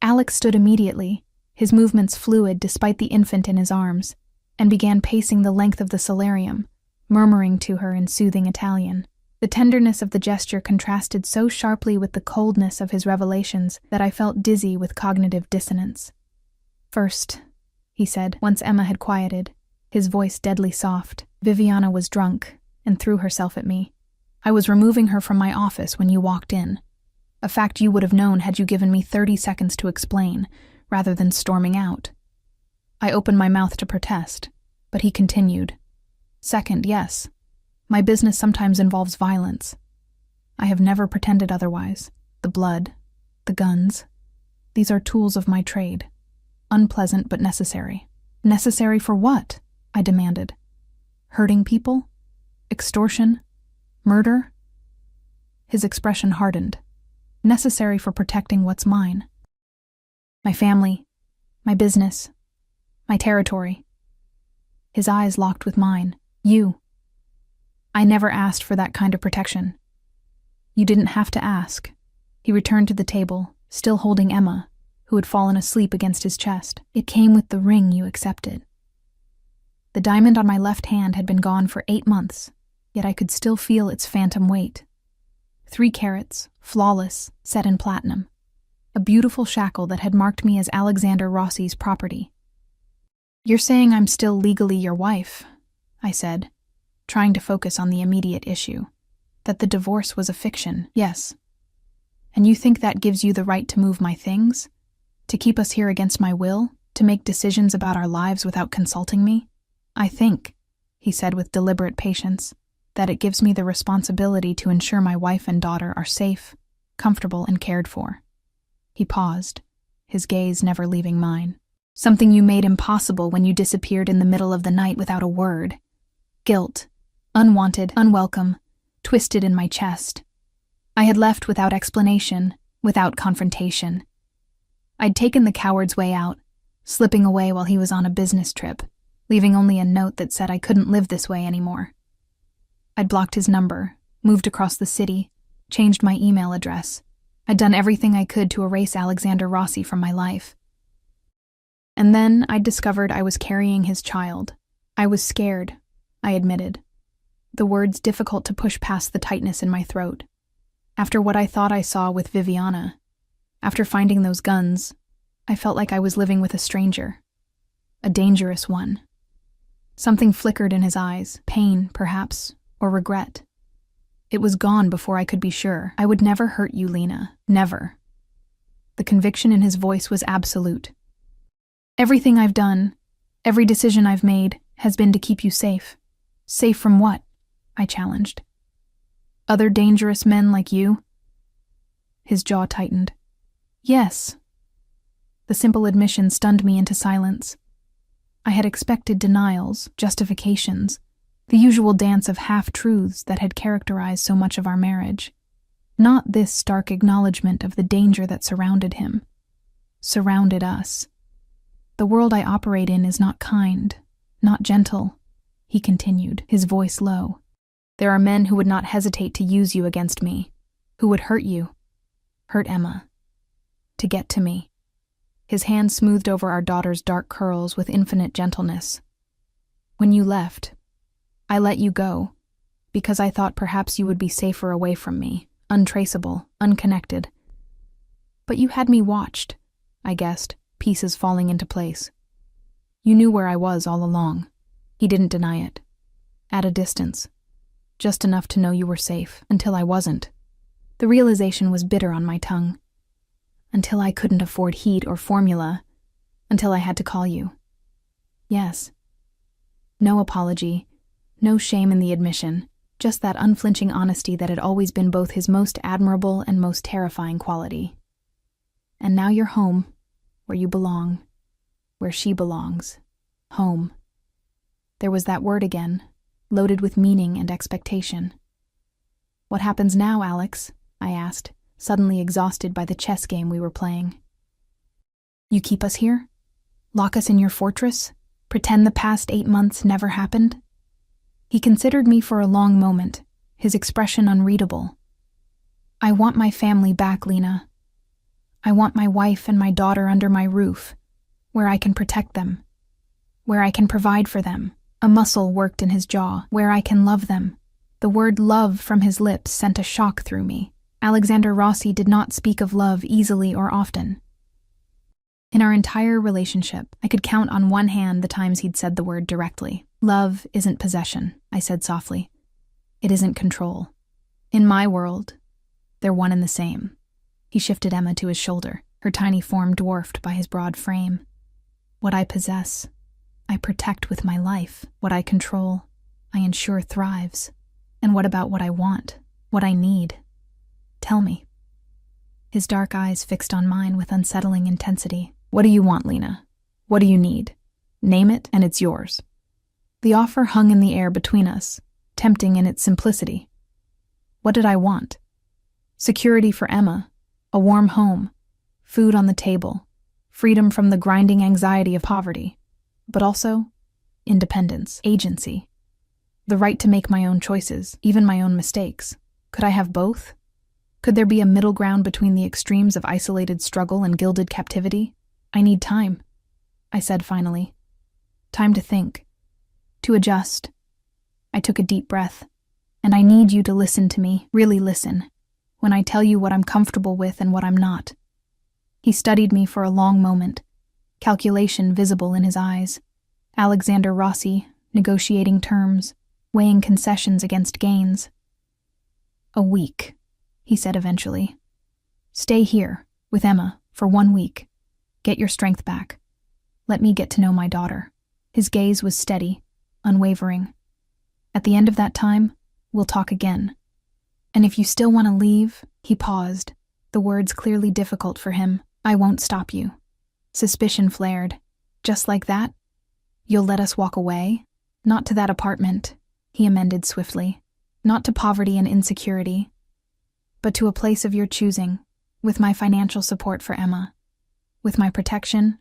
Alex stood immediately, his movements fluid despite the infant in his arms, and began pacing the length of the solarium, murmuring to her in soothing Italian. The tenderness of the gesture contrasted so sharply with the coldness of his revelations that I felt dizzy with cognitive dissonance. "First," he said, once Emma had quieted, his voice deadly soft, "Viviana was drunk and threw herself at me. I was removing her from my office when you walked in. A fact you would have known had you given me 30 seconds to explain, rather than storming out." I opened my mouth to protest, but he continued. "Second, yes. My business sometimes involves violence. I have never pretended otherwise. The blood, the guns, these are tools of my trade. Unpleasant but necessary." "Necessary for what?" I demanded. "Hurting people? Extortion? Murder?" His expression hardened. "Necessary for protecting what's mine. My family, my business, my territory." His eyes locked with mine. "You. I never asked for that kind of protection." "You didn't have to ask." He returned to the table, still holding Emma, who had fallen asleep against his chest. "It came with the ring you accepted." The diamond on my left hand had been gone for 8 months, yet I could still feel its phantom weight. 3 carats, flawless, set in platinum. a beautiful shackle that had marked me as Alexander Rossi's property. "You're saying I'm still legally your wife," I said, trying to focus on the immediate issue. "That the divorce was a fiction, yes. And you think that gives you the right to move my things? To keep us here against my will? To make decisions about our lives without consulting me? I think," he said with deliberate patience, "that it gives me the responsibility to ensure my wife and daughter are safe, comfortable, and cared for." He paused, his gaze never leaving mine. "Something you made impossible when you disappeared in the middle of the night without a word. Guilt, unwanted, unwelcome, twisted in my chest. I had left without explanation, without confrontation. I'd taken the coward's way out, slipping away while he was on a business trip, leaving only a note that said I couldn't live this way anymore. I'd blocked his number, moved across the city, changed my email address. I'd done everything I could to erase Alexander Rossi from my life. And then I'd discovered I was carrying his child. I was scared, I admitted, the words difficult to push past the tightness in my throat. After what I thought I saw with Viviana, after finding those guns, I felt like I was living with a stranger, a dangerous one. Something flickered in his eyes, pain, perhaps, or regret. It was gone before I could be sure. "I would never hurt you, Lena. Never." The conviction in his voice was absolute. "Everything I've done, every decision I've made, has been to keep you safe." "Safe from what?" I challenged. "Other dangerous men like you?" His jaw tightened. "Yes." The simple admission stunned me into silence. I had expected denials, justifications, the usual dance of half-truths that had characterized so much of our marriage. Not this stark acknowledgement of the danger that surrounded him, surrounded us. "The world I operate in is not kind, not gentle," he continued, his voice low. "There are men who would not hesitate to use you against me, who would hurt you, hurt Emma, to get to me." His hand smoothed over our daughter's dark curls with infinite gentleness. "When you left, I let you go, because I thought perhaps you would be safer away from me, untraceable, unconnected. But you had me watched," I guessed, pieces falling into place. "You knew where I was all along." He didn't deny it. "At a distance. Just enough to know you were safe, until I wasn't." The realization was bitter on my tongue. Until I couldn't afford heat or formula, until I had to call you. Yes. No apology, no shame in the admission, just that unflinching honesty that had always been both his most admirable and most terrifying quality. "And now you're home, where you belong, where she belongs. Home." There was that word again, loaded with meaning and expectation. "What happens now, Alex?" I asked, suddenly exhausted by the chess game we were playing. "You keep us here? Lock us in your fortress? Pretend the past 8 months never happened?" He considered me for a long moment, his expression unreadable. "I want my family back, Lena. I want my wife and my daughter under my roof, where I can protect them, where I can provide for them." A muscle worked in his jaw, "where I can love them." The word love from his lips sent a shock through me. Alexander Rossi did not speak of love easily or often. In our entire relationship, I could count on one hand the times he'd said the word directly. "Love isn't possession," I said softly. "It isn't control. In my world, they're one and the same." He shifted Emma to his shoulder, her tiny form dwarfed by his broad frame. "What I possess, I protect with my life. What I control, I ensure thrives. And what about what I want, what I need? Tell me." His dark eyes fixed on mine with unsettling intensity. "What do you want, Lena? What do you need? Name it, and it's yours." The offer hung in the air between us, tempting in its simplicity. What did I want? Security for Emma, a warm home, food on the table, freedom from the grinding anxiety of poverty, but also independence, agency, the right to make my own choices, even my own mistakes. Could I have both? Could there be a middle ground between the extremes of isolated struggle and gilded captivity? "I need time," I said finally. "Time to think, to adjust." I took a deep breath. "And I need you to listen to me, really listen, when I tell you what I'm comfortable with and what I'm not. He studied me for a long moment, calculation visible in his eyes. Alexander Rossi, negotiating terms, weighing concessions against gains. "A week," he said eventually. "Stay here, with Emma, for 1 week. Get your strength back. Let me get to know my daughter." His gaze was steady, unwavering. "At the end of that time, we'll talk again. And if you still want to leave," he paused, the words clearly difficult for him, "I won't stop you." Suspicion flared. "Just like that? You'll let us walk away?" "Not to that apartment," he amended swiftly. "Not to poverty and insecurity, but to a place of your choosing, with my financial support for Emma, with my protection,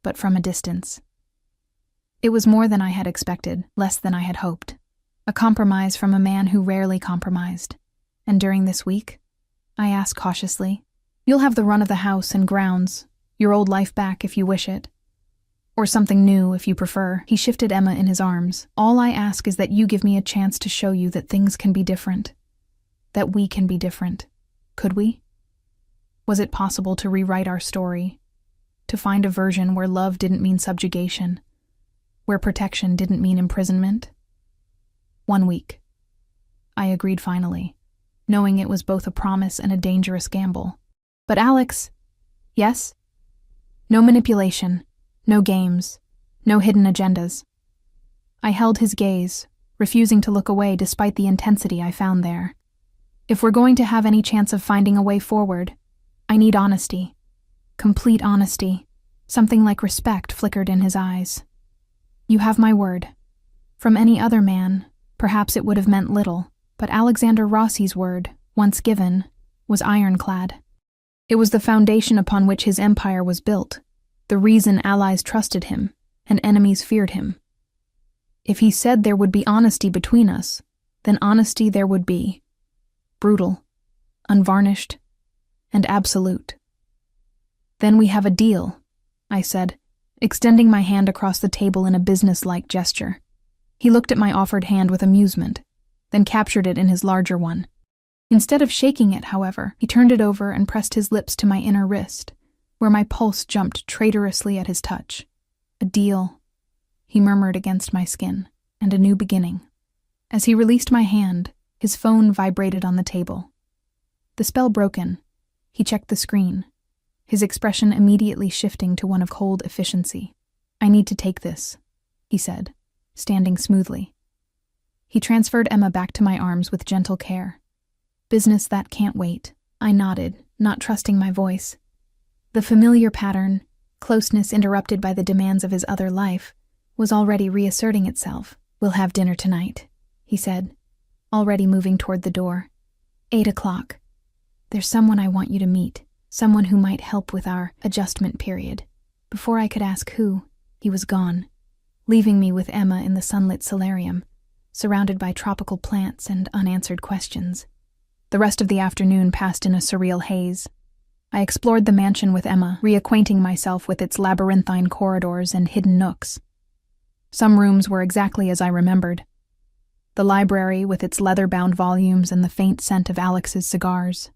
but from a distance." It was more than I had expected, less than I had hoped. A compromise from a man who rarely compromised. "And during this week?" I asked cautiously. "You'll have the run of the house and grounds, your old life back if you wish it. Or something new if you prefer." He shifted Emma in his arms. "All I ask is that you give me a chance to show you that things can be different. That we can be different. Could we? Was it possible to rewrite our story? To find a version where love didn't mean subjugation? Where protection didn't mean imprisonment?" 1 week. I agreed finally, knowing it was both a promise and a dangerous gamble. "But Alex..." "Yes?" "No manipulation. No games. No hidden agendas." I held his gaze, refusing to look away despite the intensity I found there. "If we're going to have any chance of finding a way forward, I need honesty. Complete honesty." Something like respect flickered in his eyes. "You have my word. From any other man, perhaps it would have meant little, but Alexander Rossi's word, once given, was ironclad. It was the foundation upon which his empire was built, the reason allies trusted him and enemies feared him. If he said there would be honesty between us, then honesty there would be. Brutal, unvarnished, and absolute. "Then we have a deal," I said, extending my hand across the table in a business-like gesture. He looked at my offered hand with amusement, then captured it in his larger one. Instead of shaking it, however, he turned it over and pressed his lips to my inner wrist, where my pulse jumped traitorously at his touch. "A deal," he murmured against my skin, "and a new beginning." As he released my hand, his phone vibrated on the table. The spell broken, he checked the screen, his expression immediately shifting to one of cold efficiency. "I need to take this," he said, standing smoothly. He transferred Emma back to my arms with gentle care. "Business that can't wait." I nodded, not trusting my voice. The familiar pattern, closeness interrupted by the demands of his other life, was already reasserting itself. "We'll have dinner tonight," he said, already moving toward the door. 8 o'clock. "There's someone I want you to meet, someone who might help with our adjustment period." Before I could ask who, he was gone, leaving me with Emma in the sunlit solarium, surrounded by tropical plants and unanswered questions. The rest of the afternoon passed in a surreal haze. I explored the mansion with Emma, reacquainting myself with its labyrinthine corridors and hidden nooks. Some rooms were exactly as I remembered. The library with its leather-bound volumes and the faint scent of Alex's cigars.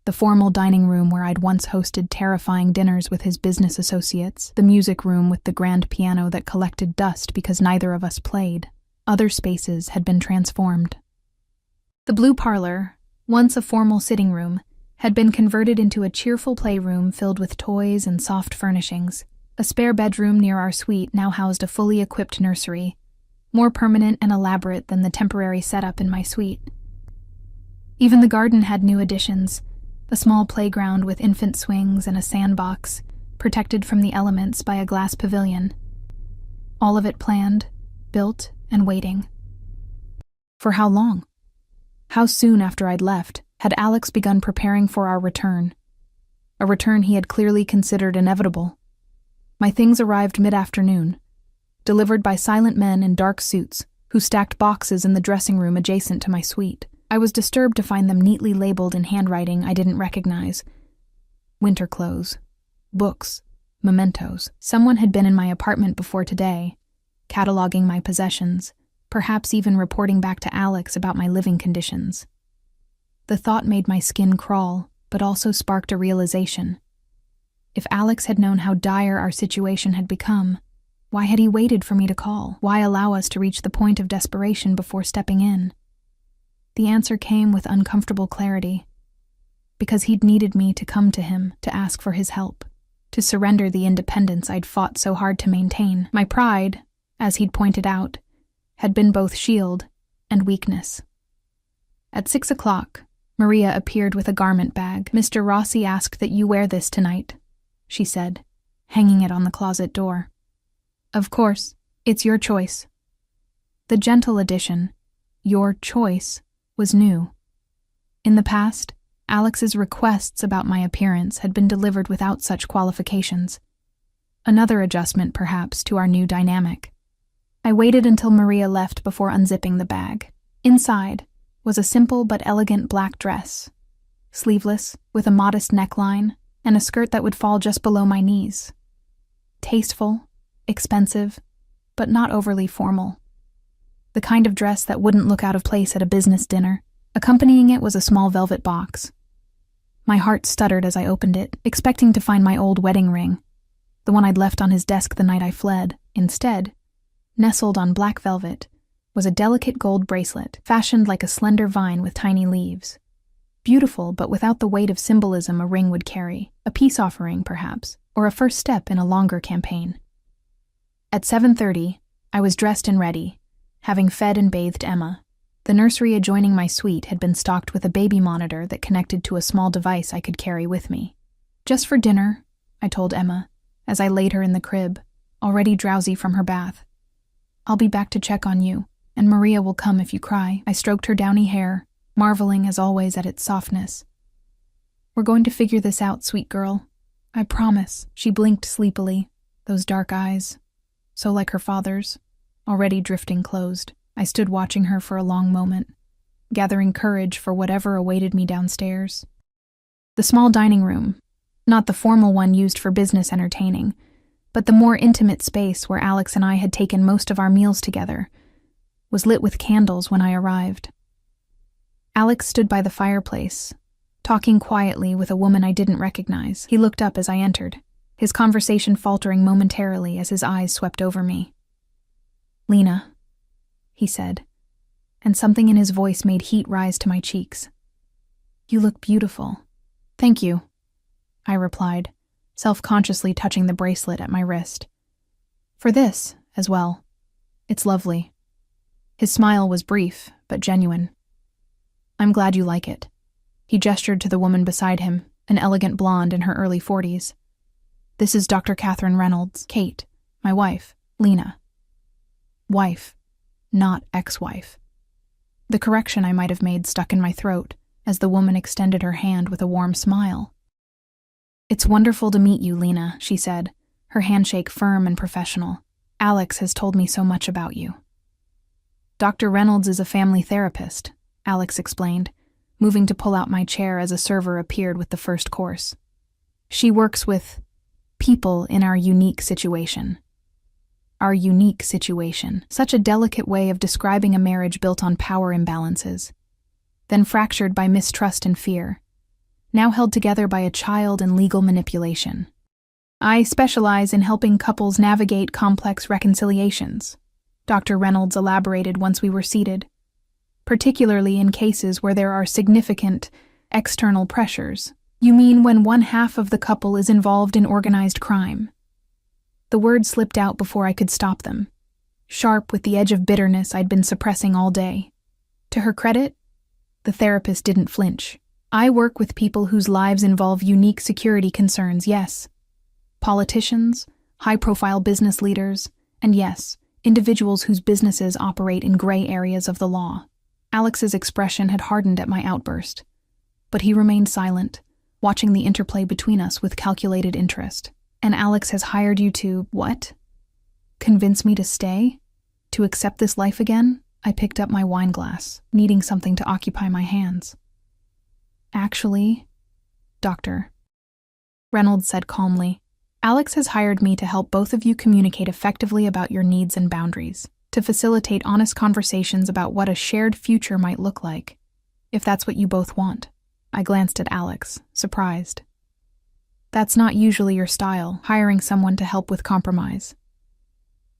The formal dining room where I'd once hosted terrifying dinners with his business associates. The music room with the grand piano that collected dust because neither of us played. Other spaces had been transformed. The blue parlor, once a formal sitting room, had been converted into a cheerful playroom filled with toys and soft furnishings. A spare bedroom near our suite now housed a fully equipped nursery, more permanent and elaborate than the temporary setup in my suite. Even the garden had new additions, a small playground with infant swings and a sandbox, protected from the elements by a glass pavilion. All of it planned, built, and waiting. For how long? How soon after I'd left had Alex begun preparing for our return? A return he had clearly considered inevitable. My things arrived mid-afternoon, delivered by silent men in dark suits who stacked boxes in the dressing room adjacent to my suite. I was disturbed to find them neatly labeled in handwriting I didn't recognize. Winter clothes, books, mementos. Someone had been in my apartment before today, cataloging my possessions, perhaps even reporting back to Alex about my living conditions. The thought made my skin crawl, but also sparked a realization. If Alex had known how dire our situation had become, why had he waited for me to call? Why allow us to reach the point of desperation before stepping in? The answer came with uncomfortable clarity. Because he'd needed me to come to him, to ask for his help, to surrender the independence I'd fought so hard to maintain. My pride, as he'd pointed out, had been both shield and weakness. At 6 o'clock, Maria appeared with a garment bag. "Mr. Rossi asked that you wear this tonight," she said, hanging it on the closet door. "Of course, it's your choice." The gentle addition, "your choice," was new. In the past, Alex's requests about my appearance had been delivered without such qualifications. Another adjustment, perhaps, to our new dynamic. I waited until Maria left before unzipping the bag. Inside was a simple but elegant black dress, sleeveless, with a modest neckline, and a skirt that would fall just below my knees. Tasteful, expensive, but not overly formal. The kind of dress that wouldn't look out of place at a business dinner. Accompanying it was a small velvet box. My heart stuttered as I opened it, expecting to find my old wedding ring, the one I'd left on his desk the night I fled. Instead, nestled on black velvet, was a delicate gold bracelet, fashioned like a slender vine with tiny leaves. Beautiful, but without the weight of symbolism a ring would carry, a peace offering, perhaps, or a first step in a longer campaign. At 7:30, I was dressed and ready, having fed and bathed Emma. The nursery adjoining my suite had been stocked with a baby monitor that connected to a small device I could carry with me. "Just for dinner," I told Emma, as I laid her in the crib, already drowsy from her bath. "I'll be back to check on you, and Maria will come if you cry." I stroked her downy hair, marveling as always at its softness. "We're going to figure this out, sweet girl. I promise." She blinked sleepily, those dark eyes, so like her father's, already drifting closed. I stood watching her for a long moment, gathering courage for whatever awaited me downstairs. The small dining room, not the formal one used for business entertaining, but the more intimate space where Alex and I had taken most of our meals together, was lit with candles when I arrived. Alex stood by the fireplace, talking quietly with a woman I didn't recognize. He looked up as I entered, his conversation faltering momentarily as his eyes swept over me. "Lena," he said, and something in his voice made heat rise to my cheeks. "You look beautiful." "Thank you," I replied, self-consciously touching the bracelet at my wrist. "For this, as well. It's lovely." His smile was brief, but genuine. "I'm glad you like it." He gestured to the woman beside him, an elegant blonde in her early 40s. "This is Dr. Catherine Reynolds, Kate, my wife, Lena." Wife, not ex-wife. The correction I might have made stuck in my throat as the woman extended her hand with a warm smile. "It's wonderful to meet you, Lena," she said, her handshake firm and professional. "Alex has told me so much about you." "Dr. Reynolds is a family therapist," Alex explained, moving to pull out my chair as a server appeared with the first course. "She works with people in our unique situation." Our unique situation, such a delicate way of describing a marriage built on power imbalances, then fractured by mistrust and fear, now held together by a child and legal manipulation. "I specialize in helping couples navigate complex reconciliations," Dr. Reynolds elaborated once we were seated, "particularly in cases where there are significant external pressures." "You mean when one half of the couple is involved in organized crime?" The words slipped out before I could stop them, sharp with the edge of bitterness I'd been suppressing all day. To her credit, the therapist didn't flinch. "I work with people whose lives involve unique security concerns, yes. Politicians, high-profile business leaders, and yes, individuals whose businesses operate in gray areas of the law." Alex's expression had hardened at my outburst, but he remained silent, watching the interplay between us with calculated interest. "And Alex has hired you to, what? Convince me to stay? To accept this life again?" I picked up my wine glass, needing something to occupy my hands. "Actually, Doctor," Reynolds said calmly, "Alex has hired me to help both of you communicate effectively about your needs and boundaries, to facilitate honest conversations about what a shared future might look like, if that's what you both want." I glanced at Alex, surprised. That's not usually your style, hiring someone to help with compromise.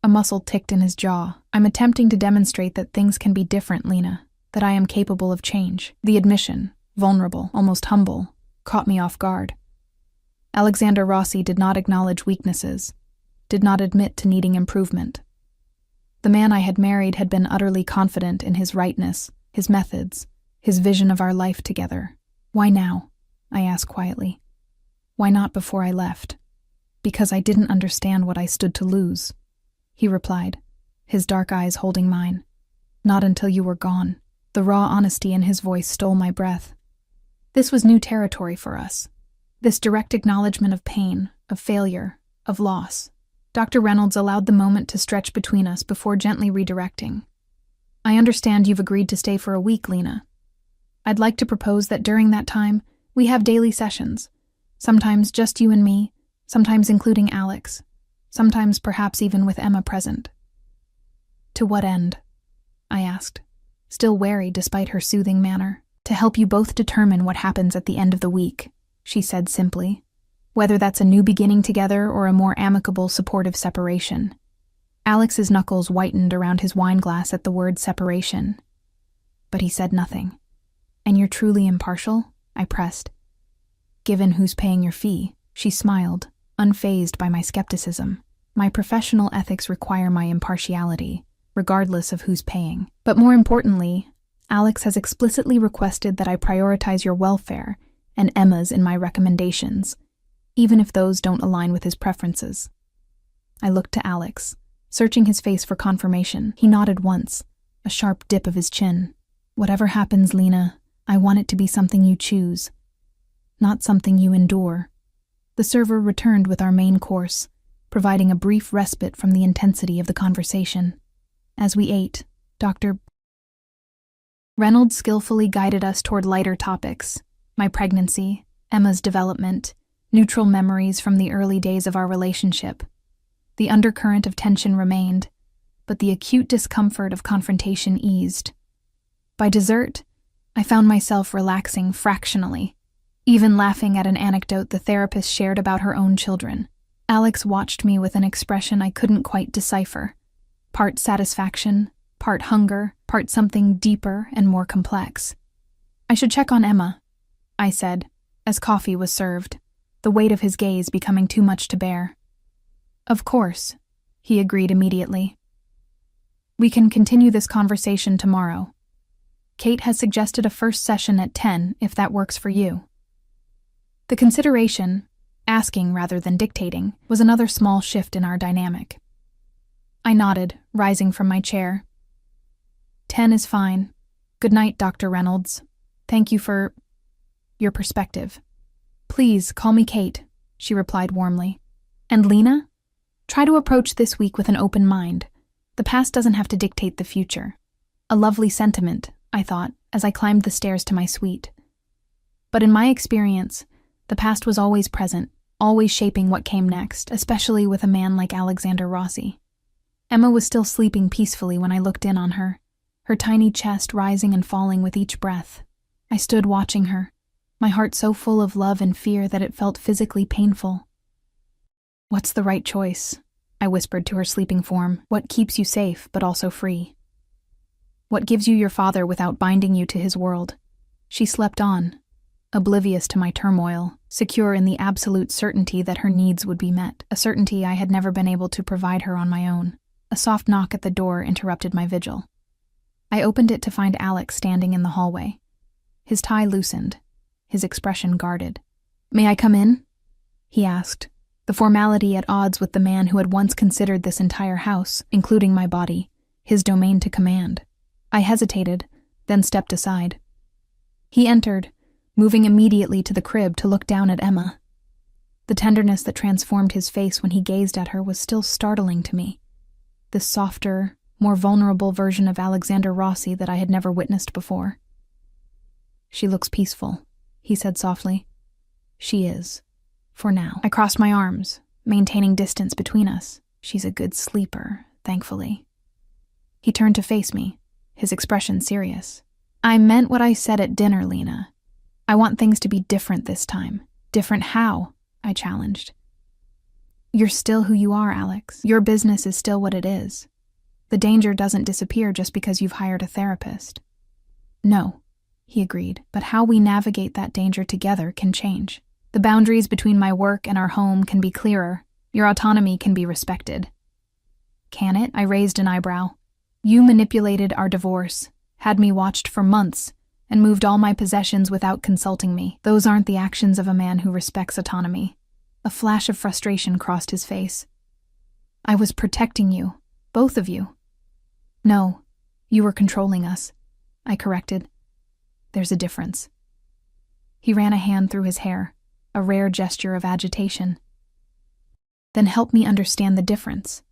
A muscle ticked in his jaw. I'm attempting to demonstrate that things can be different, Lena, that I am capable of change. The admission, vulnerable, almost humble, caught me off guard. Alexander Rossi did not acknowledge weaknesses, did not admit to needing improvement. The man I had married had been utterly confident in his rightness, his methods, his vision of our life together. Why now? I asked quietly. Why not before I left? Because I didn't understand what I stood to lose, he replied, his dark eyes holding mine. Not until you were gone. The raw honesty in his voice stole my breath. This was new territory for us. This direct acknowledgement of pain, of failure, of loss. Dr. Reynolds allowed the moment to stretch between us before gently redirecting. I understand you've agreed to stay for a week, Lena. I'd like to propose that during that time, we have daily sessions. Sometimes just you and me, sometimes including Alex, sometimes perhaps even with Emma present. To what end? I asked, still wary despite her soothing manner. To help you both determine what happens at the end of the week, she said simply. Whether that's a new beginning together or a more amicable, supportive separation. Alex's knuckles whitened around his wine glass at the word separation. But he said nothing. And you're truly impartial? I pressed. Given who's paying your fee, she smiled, unfazed by my skepticism. My professional ethics require my impartiality, regardless of who's paying. But more importantly, Alex has explicitly requested that I prioritize your welfare and Emma's in my recommendations, even if those don't align with his preferences. I looked to Alex, searching his face for confirmation. He nodded once, a sharp dip of his chin. Whatever happens, Lena, I want it to be something you choose, not something you endure. The server returned with our main course, providing a brief respite from the intensity of the conversation. As we ate, Dr. Reynolds skillfully guided us toward lighter topics: my pregnancy, Emma's development, neutral memories from the early days of our relationship. The undercurrent of tension remained, but the acute discomfort of confrontation eased. By dessert, I found myself relaxing fractionally, even laughing at an anecdote the therapist shared about her own children. Alex watched me with an expression I couldn't quite decipher. Part satisfaction, part hunger, part something deeper and more complex. I should check on Emma, I said, as coffee was served, the weight of his gaze becoming too much to bear. Of course, he agreed immediately. We can continue this conversation tomorrow. Kate has suggested a first session at 10 if that works for you. The consideration, asking rather than dictating, was another small shift in our dynamic. I nodded, rising from my chair. 10 is fine. Good night, Dr. Reynolds. Thank you for your perspective. Please, call me Kate, she replied warmly. And Lena? Try to approach this week with an open mind. The past doesn't have to dictate the future. A lovely sentiment, I thought, as I climbed the stairs to my suite. But in my experience, the past was always present, always shaping what came next, especially with a man like Alexander Rossi. Emma was still sleeping peacefully when I looked in on her, her tiny chest rising and falling with each breath. I stood watching her, my heart so full of love and fear that it felt physically painful. What's the right choice? I whispered to her sleeping form. What keeps you safe, but also free? What gives you your father without binding you to his world? She slept on, oblivious to my turmoil, secure in the absolute certainty that her needs would be met, a certainty I had never been able to provide her on my own. A soft knock at the door interrupted my vigil. I opened it to find Alex standing in the hallway. His tie loosened, his expression guarded. May I come in? He asked, the formality at odds with the man who had once considered this entire house, including my body, his domain to command. I hesitated, then stepped aside. He entered, moving immediately to the crib to look down at Emma. The tenderness that transformed his face when he gazed at her was still startling to me. This softer, more vulnerable version of Alexander Rossi that I had never witnessed before. She looks peaceful, he said softly. She is. For now. I crossed my arms, maintaining distance between us. She's a good sleeper, thankfully. He turned to face me, his expression serious. I meant what I said at dinner, Lena. I want things to be different this time. Different how? I challenged. You're still who you are, Alex. Your business is still what it is. The danger doesn't disappear just because you've hired a therapist. No, he agreed, but how we navigate that danger together can change. The boundaries between my work and our home can be clearer. Your autonomy can be respected. Can it? I raised an eyebrow. You manipulated our divorce, had me watched for months, and moved all my possessions without consulting me. Those aren't the actions of a man who respects autonomy. A flash of frustration crossed his face. I was protecting you, both of you. No, you were controlling us, I corrected. There's a difference. He ran a hand through his hair, a rare gesture of agitation. Then help me understand the difference.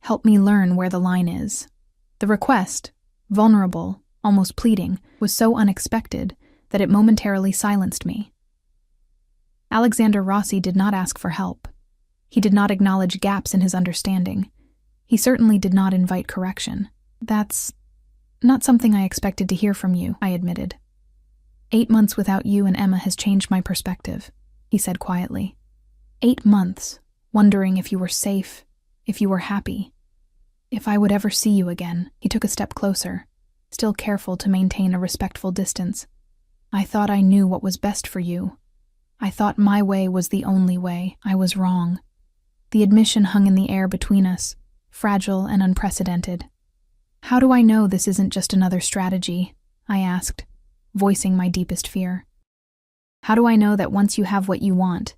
Help me learn where the line is. The request, vulnerable, almost pleading, was so unexpected that it momentarily silenced me. Alexander Rossi did not ask for help. He did not acknowledge gaps in his understanding. He certainly did not invite correction. That's not something I expected to hear from you, I admitted. 8 months without you and Emma has changed my perspective, he said quietly. 8 months, wondering if you were safe, if you were happy, if I would ever see you again. He took a step closer, still careful to maintain a respectful distance. I thought I knew what was best for you. I thought my way was the only way. I was wrong. The admission hung in the air between us, fragile and unprecedented. How do I know this isn't just another strategy? I asked, voicing my deepest fear. How do I know that once you have what you want,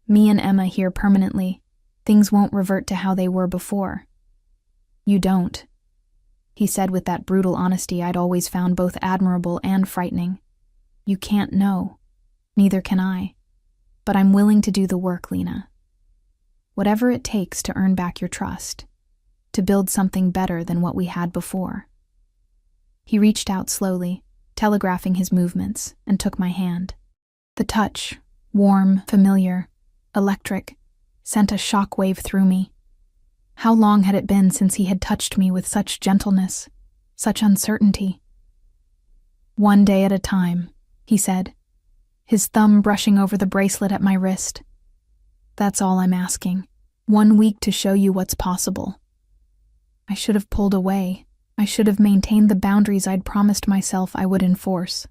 me and Emma here permanently, things won't revert to how they were before? You don't, he said with that brutal honesty I'd always found both admirable and frightening. You can't know. Neither can I. But I'm willing to do the work, Lena. Whatever it takes to earn back your trust, to build something better than what we had before. He reached out slowly, telegraphing his movements, and took my hand. The touch, warm, familiar, electric, sent a shockwave through me. How long had it been since he had touched me with such gentleness, such uncertainty? One day at a time, he said, his thumb brushing over the bracelet at my wrist. That's all I'm asking. 1 week to show you what's possible. I should have pulled away. I should have maintained the boundaries I'd promised myself I would enforce.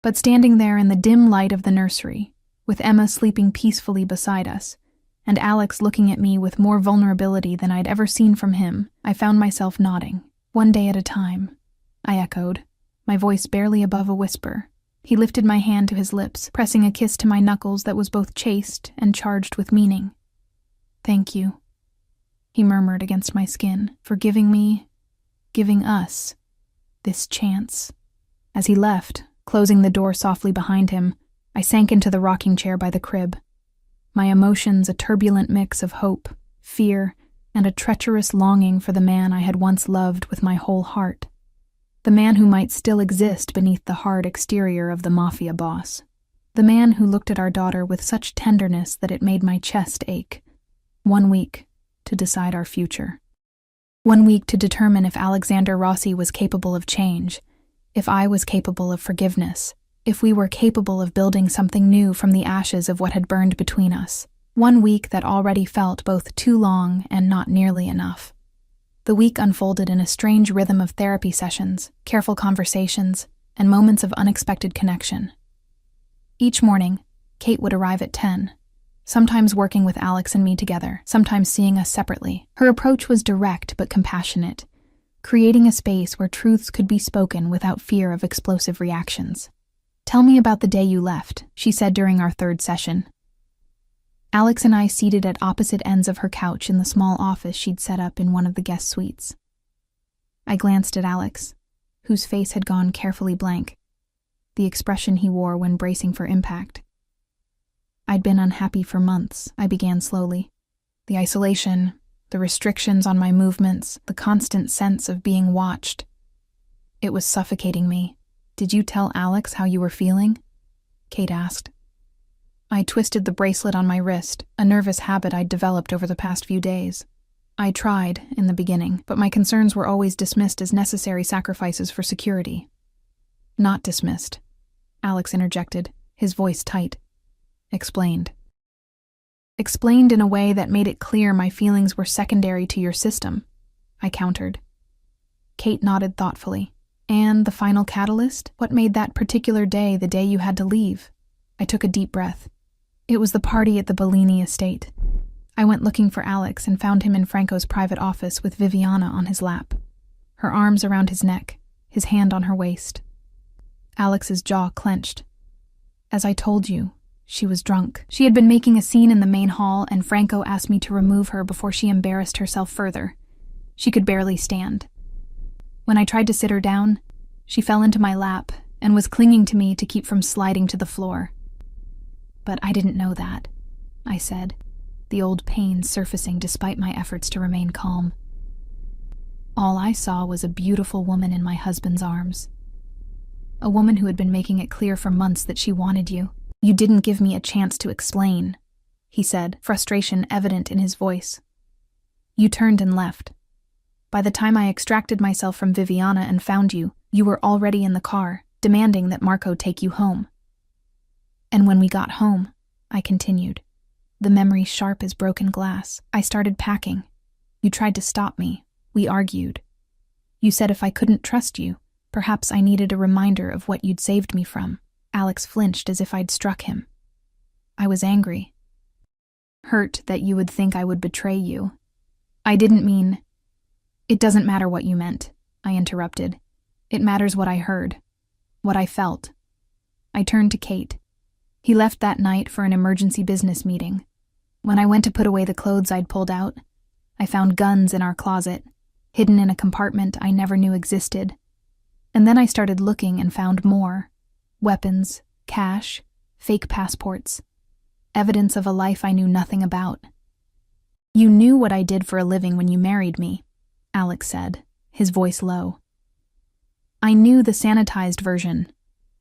But standing there in the dim light of the nursery, with Emma sleeping peacefully beside us, and Alex looking at me with more vulnerability than I'd ever seen from him, I found myself nodding. 1 day at a time, I echoed, my voice barely above a whisper. He lifted my hand to his lips, pressing a kiss to my knuckles that was both chaste and charged with meaning. Thank you, he murmured against my skin, for giving me, giving us, this chance. As he left, closing the door softly behind him, I sank into the rocking chair by the crib. My emotions a turbulent mix of hope, fear, and a treacherous longing for the man I had once loved with my whole heart. The man who might still exist beneath the hard exterior of the Mafia boss. The man who looked at our daughter with such tenderness that it made my chest ache. 1 week to decide our future. 1 week to determine if Alexander Rossi was capable of change, if I was capable of forgiveness, if we were capable of building something new from the ashes of what had burned between us. 1 week that already felt both too long and not nearly enough. The week unfolded in a strange rhythm of therapy sessions, careful conversations, and moments of unexpected connection. Each morning, Kate would arrive at 10, sometimes working with Alex and me together, sometimes seeing us separately. Her approach was direct but compassionate, creating a space where truths could be spoken without fear of explosive reactions. Tell me about the day you left, she said during our 3rd session. Alex and I seated at opposite ends of her couch in the small office she'd set up in one of the guest suites. I glanced at Alex, whose face had gone carefully blank, the expression he wore when bracing for impact. I'd been unhappy for months, I began slowly. The isolation, the restrictions on my movements, the constant sense of being watched. It was suffocating me. Did you tell Alex how you were feeling? Kate asked. I twisted the bracelet on my wrist, a nervous habit I'd developed over the past few days. I tried, in the beginning, but my concerns were always dismissed as necessary sacrifices for security. Not dismissed, Alex interjected, his voice tight. Explained. Explained in a way that made it clear my feelings were secondary to your system, I countered. Kate nodded thoughtfully. And the final catalyst? What made that particular day the day you had to leave? I took a deep breath. It was the party at the Bellini estate. I went looking for Alex and found him in Franco's private office with Viviana on his lap, her arms around his neck, his hand on her waist. Alex's jaw clenched. As I told you, she was drunk. She had been making a scene in the main hall, and Franco asked me to remove her before she embarrassed herself further. She could barely stand. When I tried to sit her down, she fell into my lap and was clinging to me to keep from sliding to the floor. But I didn't know that, I said, the old pain surfacing despite my efforts to remain calm. All I saw was a beautiful woman in my husband's arms. A woman who had been making it clear for months that she wanted you. You didn't give me a chance to explain, he said, frustration evident in his voice. You turned and left. By the time I extracted myself from Viviana and found you, you were already in the car, demanding that Marco take you home. And when we got home, I continued, the memory sharp as broken glass, I started packing. You tried to stop me. We argued. You said if I couldn't trust you, perhaps I needed a reminder of what you'd saved me from. Alex flinched as if I'd struck him. I was angry. Hurt that you would think I would betray you. I didn't mean... It doesn't matter what you meant, I interrupted. It matters what I heard, what I felt. I turned to Kate. He left that night for an emergency business meeting. When I went to put away the clothes I'd pulled out, I found guns in our closet, hidden in a compartment I never knew existed. And then I started looking and found more. Weapons, cash, fake passports. Evidence of a life I knew nothing about. You knew what I did for a living when you married me, Alex said, his voice low. I knew the sanitized version,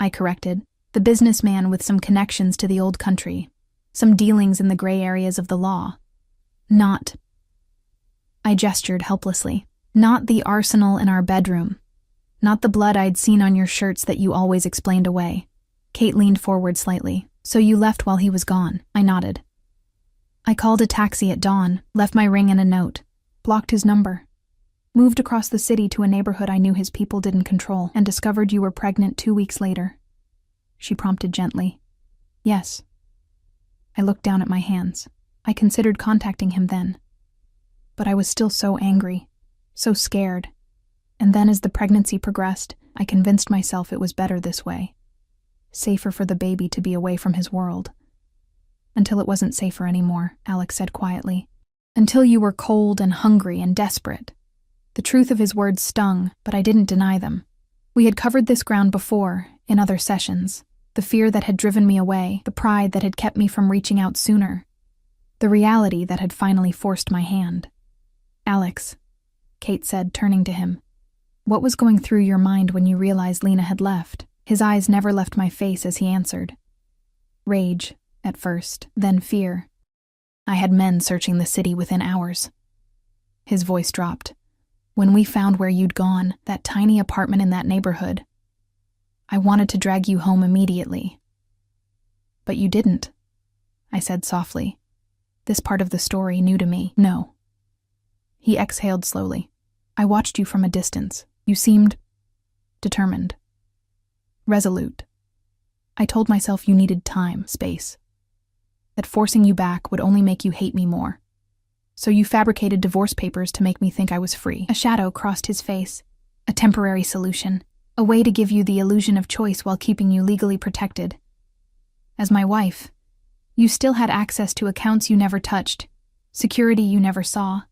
I corrected, the businessman with some connections to the old country, some dealings in the gray areas of the law. Not, I gestured helplessly, not the arsenal in our bedroom, not the blood I'd seen on your shirts that you always explained away. Kate leaned forward slightly. So you left while he was gone, I nodded. I called a taxi at dawn, left my ring and a note, blocked his number. Moved across the city to a neighborhood I knew his people didn't control, and discovered you were pregnant 2 weeks later. She prompted gently. Yes. I looked down at my hands. I considered contacting him then. But I was still so angry, so scared. And then as the pregnancy progressed, I convinced myself it was better this way. Safer for the baby to be away from his world. Until it wasn't safer anymore, Alex said quietly. Until you were cold and hungry and desperate. The truth of his words stung, but I didn't deny them. We had covered this ground before, in other sessions. The fear that had driven me away, the pride that had kept me from reaching out sooner. The reality that had finally forced my hand. Alex, Kate said, turning to him. What was going through your mind when you realized Lena had left? His eyes never left my face as he answered. Rage, at first, then fear. I had men searching the city within hours. His voice dropped. When we found where you'd gone, that tiny apartment in that neighborhood, I wanted to drag you home immediately. But you didn't, I said softly. This part of the story new to me. No. He exhaled slowly. I watched you from a distance. You seemed determined. Resolute. I told myself you needed time, space. That forcing you back would only make you hate me more. So you fabricated divorce papers to make me think I was free. A shadow crossed his face. A temporary solution. A way to give you the illusion of choice while keeping you legally protected. As my wife, you still had access to accounts you never touched, security you never saw,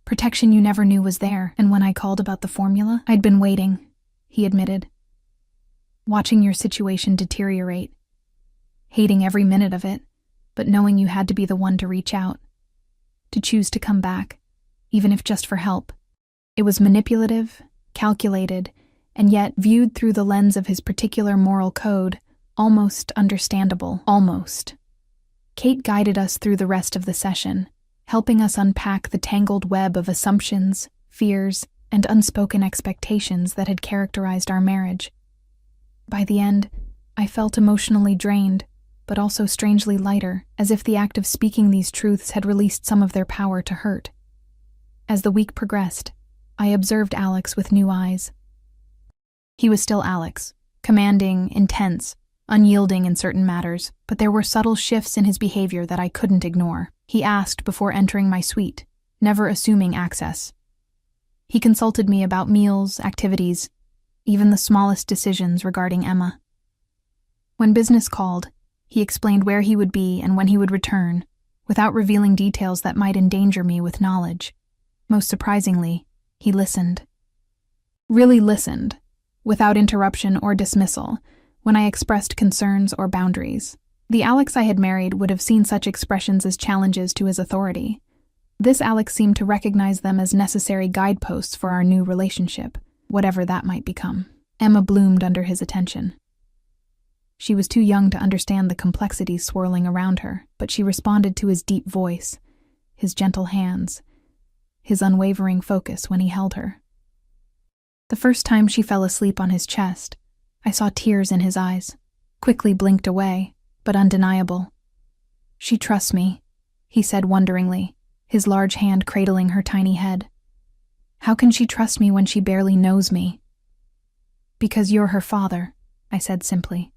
protection you never knew was there. And when I called about the formula, I'd been waiting, he admitted. Watching your situation deteriorate. Hating every minute of it, but knowing you had to be the one to reach out. To choose to come back, even if just for help. It was manipulative, calculated, and yet viewed through the lens of his particular moral code, almost understandable. Almost. Kate guided us through the rest of the session, helping us unpack the tangled web of assumptions, fears, and unspoken expectations that had characterized our marriage. By the end, I felt emotionally drained, but also strangely lighter, as if the act of speaking these truths had released some of their power to hurt. As the week progressed, I observed Alex with new eyes. He was still Alex, commanding, intense, unyielding in certain matters, but there were subtle shifts in his behavior that I couldn't ignore. He asked before entering my suite, never assuming access. He consulted me about meals, activities, even the smallest decisions regarding Emma. When business called, he explained where he would be and when he would return, without revealing details that might endanger me with knowledge. Most surprisingly, he listened. Really listened, without interruption or dismissal, when I expressed concerns or boundaries. The Alex I had married would have seen such expressions as challenges to his authority. This Alex seemed to recognize them as necessary guideposts for our new relationship, whatever that might become. Emma bloomed under his attention. She was too young to understand the complexities swirling around her, but she responded to his deep voice, his gentle hands, his unwavering focus when he held her. The first time she fell asleep on his chest, I saw tears in his eyes, quickly blinked away, but undeniable. "She trusts me," he said wonderingly, his large hand cradling her tiny head. "How can she trust me when she barely knows me?" "Because you're her father," I said simply.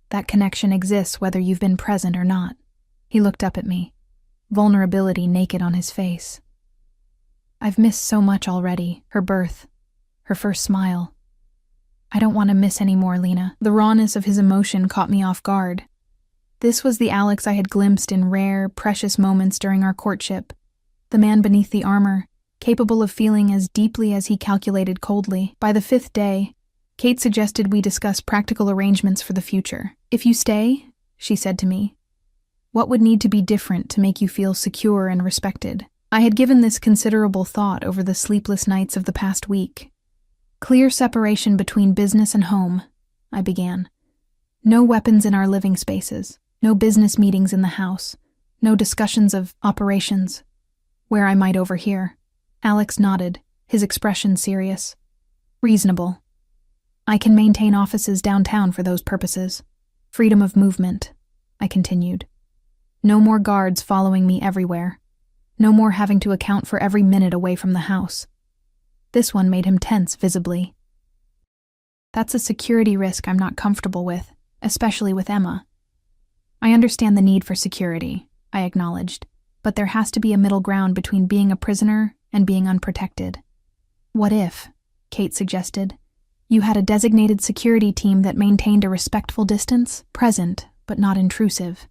"That connection exists whether you've been present or not." He looked up at me, vulnerability naked on his face. "I've missed so much already, her birth, her first smile. I don't want to miss any more, Lena." The rawness of his emotion caught me off guard. This was the Alex I had glimpsed in rare, precious moments during our courtship. The man beneath the armor, capable of feeling as deeply as he calculated coldly. By the 5th day, Kate suggested we discuss practical arrangements for the future. "If you stay," she said to me, "what would need to be different to make you feel secure and respected?" I had given this considerable thought over the sleepless nights of the past week. "Clear separation between business and home," I began. "No weapons in our living spaces, no business meetings in the house, no discussions of operations where I might overhear." Alex nodded, his expression serious. "Reasonable. I can maintain offices downtown for those purposes. Freedom of movement," I continued. "No more guards following me everywhere. No more having to account for every minute away from the house." This one made him tense visibly. "That's a security risk I'm not comfortable with, especially with Emma." "I understand the need for security," I acknowledged, "but there has to be a middle ground between being a prisoner and being unprotected." "What if," Kate suggested, "you had a designated security team that maintained a respectful distance, present but not intrusive,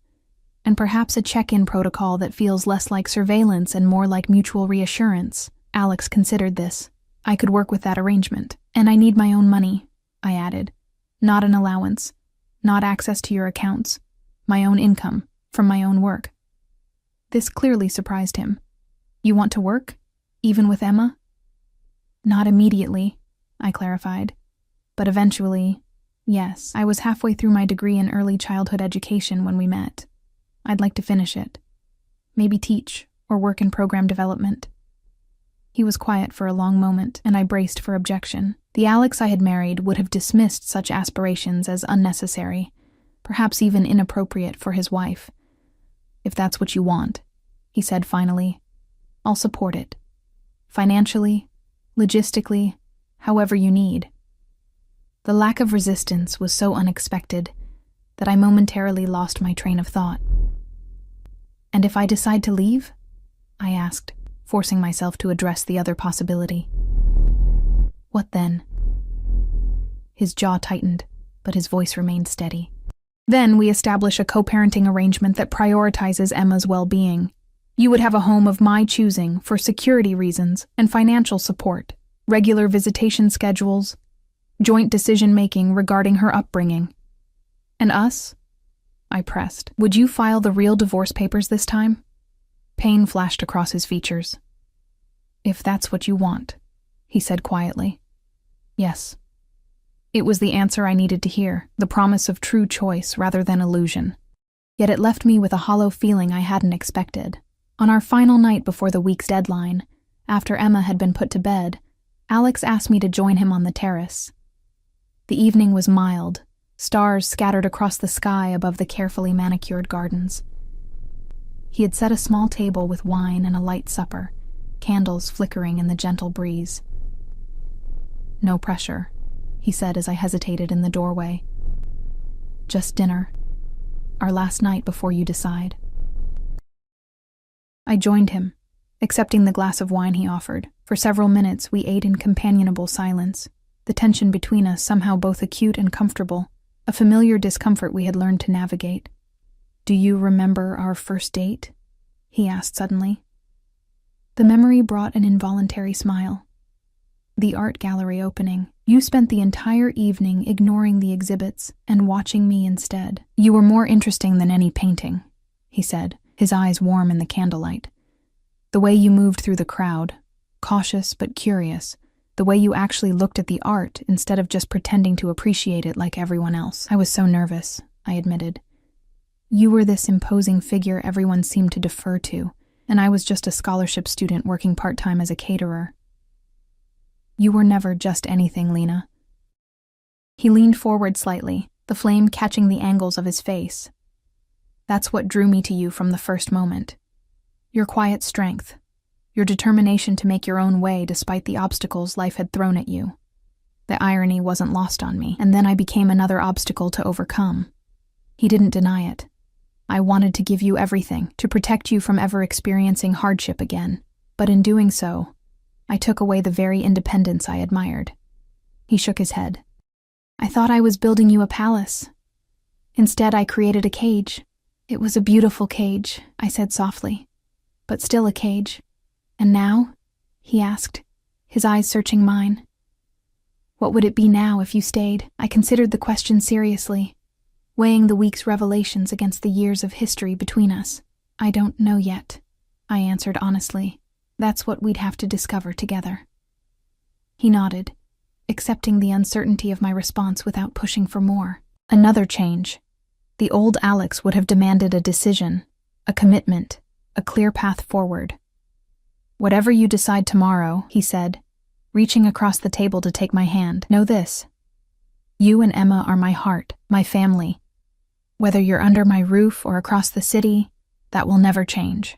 and perhaps a check-in protocol that feels less like surveillance and more like mutual reassurance?" Alex considered this. "I could work with that arrangement. And I need my own money," I added. "Not an allowance, not access to your accounts, my own income, from my own work." This clearly surprised him. "You want to work? Even with Emma?" "Not immediately," I clarified. "But eventually, yes. I was halfway through my degree in early childhood education when we met. I'd like to finish it. Maybe teach or work in program development." He was quiet for a long moment, and I braced for objection. The Alex I had married would have dismissed such aspirations as unnecessary, perhaps even inappropriate for his wife. "If that's what you want," he said finally, "I'll support it. Financially, logistically, however you need." The lack of resistance was so unexpected that I momentarily lost my train of thought. "And if I decide to leave?" I asked, forcing myself to address the other possibility. "What then?" His jaw tightened, but his voice remained steady. "Then we establish a co-parenting arrangement that prioritizes Emma's well-being. You would have a home of my choosing for security reasons and financial support, regular visitation schedules, joint decision-making regarding her upbringing. And us?" I pressed. "Would you file the real divorce papers this time?" Pain flashed across his features. "If that's what you want," he said quietly. "Yes." It was the answer I needed to hear, the promise of true choice rather than illusion. Yet it left me with a hollow feeling I hadn't expected. On our final night before the week's deadline, after Emma had been put to bed, Alex asked me to join him on the terrace. The evening was mild, Stars scattered across the sky above the carefully manicured gardens. He had set a small table with wine and a light supper, candles flickering in the gentle breeze. "No pressure," he said as I hesitated in the doorway. "Just dinner. Our last night before you decide." I joined him, accepting the glass of wine he offered. For several minutes we ate in companionable silence, the tension between us somehow both acute and comfortable, a familiar discomfort we had learned to navigate. "Do you remember our first date?" he asked suddenly. The memory brought an involuntary smile. "The art gallery opening. You spent the entire evening ignoring the exhibits and watching me instead. You were more interesting than any painting," he said, his eyes warm in the candlelight. "The way you moved through the crowd, cautious but curious, the way you actually looked at the art instead of just pretending to appreciate it like everyone else." "I was so nervous," I admitted. "You were this imposing figure everyone seemed to defer to, and I was just a scholarship student working part-time as a caterer." "You were never just anything, Lena." He leaned forward slightly, the flame catching the angles of his face. "That's what drew me to you from the first moment. Your quiet strength, your determination to make your own way despite the obstacles life had thrown at you. The irony wasn't lost on me, and then I became another obstacle to overcome." He didn't deny it. "I wanted to give you everything, to protect you from ever experiencing hardship again. But in doing so, I took away the very independence I admired." He shook his head. "I thought I was building you a palace. Instead, I created a cage. It was a beautiful cage," I said softly, "but still a cage. And now?" he asked, his eyes searching mine. "What would it be now if you stayed?" I considered the question seriously, weighing the week's revelations against the years of history between us. "I don't know yet," I answered honestly. "That's what we'd have to discover together." He nodded, accepting the uncertainty of my response without pushing for more. Another change. The old Alex would have demanded a decision, a commitment, a clear path forward. "Whatever you decide tomorrow," he said, reaching across the table to take my hand, "know this. You and Emma are my heart, my family. Whether you're under my roof or across the city, that will never change."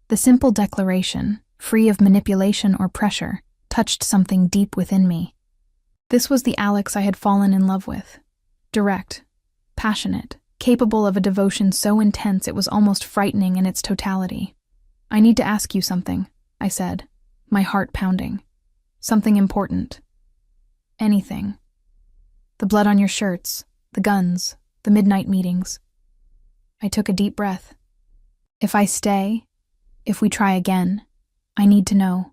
The simple declaration, free of manipulation or pressure, touched something deep within me. This was the Alex I had fallen in love with. Direct, passionate, capable of a devotion so intense it was almost frightening in its totality. "I need to ask you something," I said, my heart pounding. "Something important. Anything. The blood on your shirts, the guns, the midnight meetings." I took a deep breath. "If I stay, if we try again, I need to know.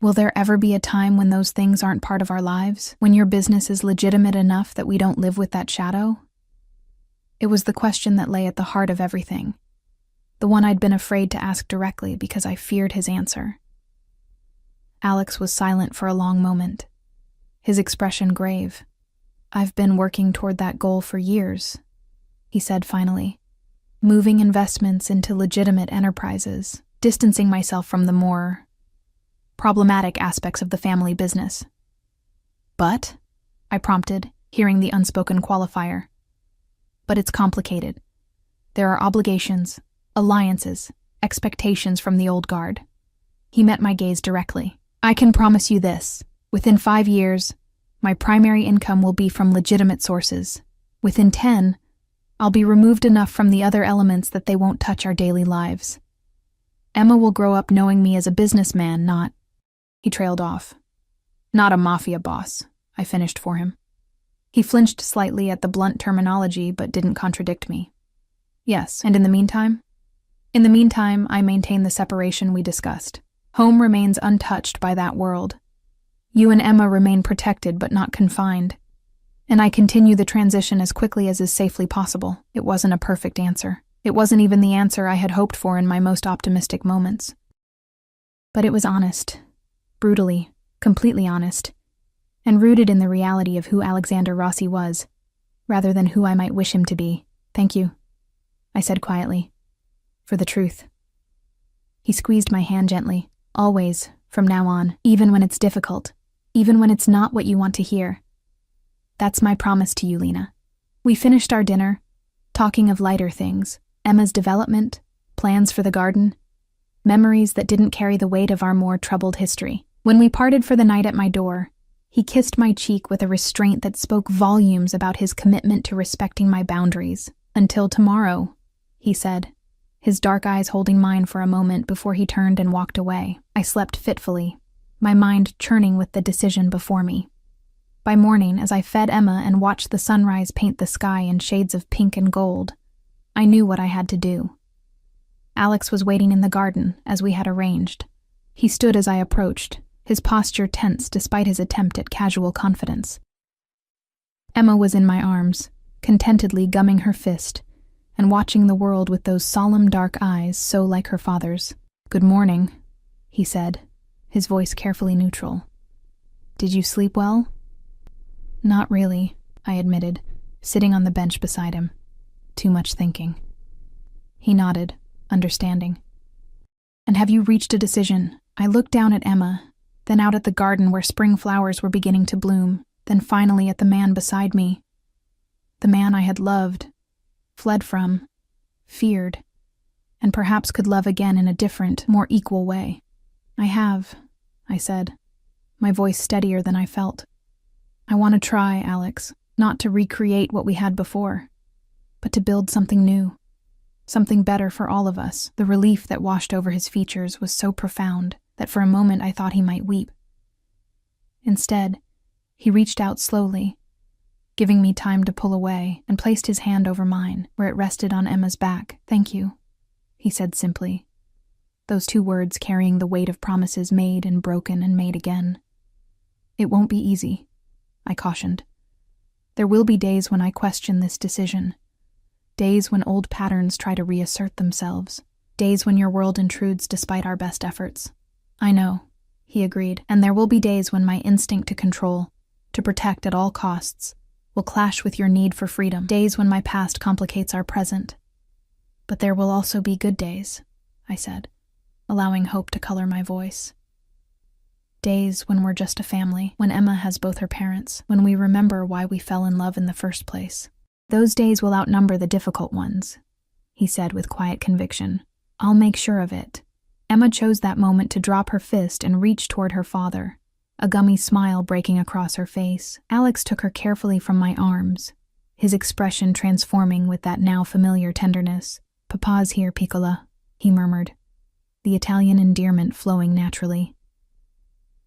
Will there ever be a time when those things aren't part of our lives? When your business is legitimate enough that we don't live with that shadow?" It was the question that lay at the heart of everything, the one I'd been afraid to ask directly because I feared his answer. Alex was silent for a long moment, his expression grave. "I've been working toward that goal for years," he said finally, "moving investments into legitimate enterprises, distancing myself from the more problematic aspects of the family business." "But?" I prompted, hearing the unspoken qualifier. "But it's complicated. There are obligations, alliances, expectations from the old guard." He met my gaze directly. "I can promise you this. Within 5 years, my primary income will be from legitimate sources. Within 10, I'll be removed enough from the other elements that they won't touch our daily lives. Emma will grow up knowing me as a businessman, not—" He trailed off. "Not a mafia boss," I finished for him. He flinched slightly at the blunt terminology but didn't contradict me. "Yes, and in the meantime?" "In the meantime, I maintain the separation we discussed. Home remains untouched by that world. You and Emma remain protected but not confined. And I continue the transition as quickly as is safely possible." It wasn't a perfect answer. It wasn't even the answer I had hoped for in my most optimistic moments. But it was honest. Brutally, completely honest. And rooted in the reality of who Alexander Rossi was, rather than who I might wish him to be. "Thank you," I said quietly, "for the truth." He squeezed my hand gently. "Always, from now on, even when it's difficult, even when it's not what you want to hear. That's my promise to you, Lena." We finished our dinner, talking of lighter things, Emma's development, plans for the garden, memories that didn't carry the weight of our more troubled history. When we parted for the night at my door, he kissed my cheek with a restraint that spoke volumes about his commitment to respecting my boundaries. "Until tomorrow," he said, his dark eyes holding mine for a moment before he turned and walked away. I slept fitfully, my mind churning with the decision before me. By morning, as I fed Emma and watched the sunrise paint the sky in shades of pink and gold, I knew what I had to do. Alex was waiting in the garden, as we had arranged. He stood as I approached, his posture tense despite his attempt at casual confidence. Emma was in my arms, contentedly gumming her fist, and watching the world with those solemn dark eyes so like her father's. "Good morning," he said, his voice carefully neutral. "Did you sleep well?" "Not really," I admitted, sitting on the bench beside him. "Too much thinking." He nodded, understanding. "And have you reached a decision?" I looked down at Emma, then out at the garden where spring flowers were beginning to bloom, then finally at the man beside me. The man I had loved, fled from, feared, and perhaps could love again in a different, more equal way. "I have," I said, my voice steadier than I felt. "I want to try, Alex, not to recreate what we had before, but to build something new, something better for all of us." The relief that washed over his features was so profound that for a moment I thought he might weep. Instead, he reached out slowly, giving me time to pull away, and placed his hand over mine, where it rested on Emma's back. "Thank you," he said simply, those two words carrying the weight of promises made and broken and made again. "It won't be easy," I cautioned. "There will be days when I question this decision, days when old patterns try to reassert themselves, days when your world intrudes despite our best efforts." "I know," he agreed, "and there will be days when my instinct to control, to protect at all costs, will clash with your need for freedom, days when my past complicates our present. But there will also be good days," I said, allowing hope to color my voice. "Days when we're just a family, when Emma has both her parents, when we remember why we fell in love in the first place. Those days will outnumber the difficult ones," he said with quiet conviction. "I'll make sure of it." Emma chose that moment to drop her fist and reach toward her father, a gummy smile breaking across her face. Alex took her carefully from my arms, his expression transforming with that now familiar tenderness. "Papa's here, Piccola," he murmured, the Italian endearment flowing naturally.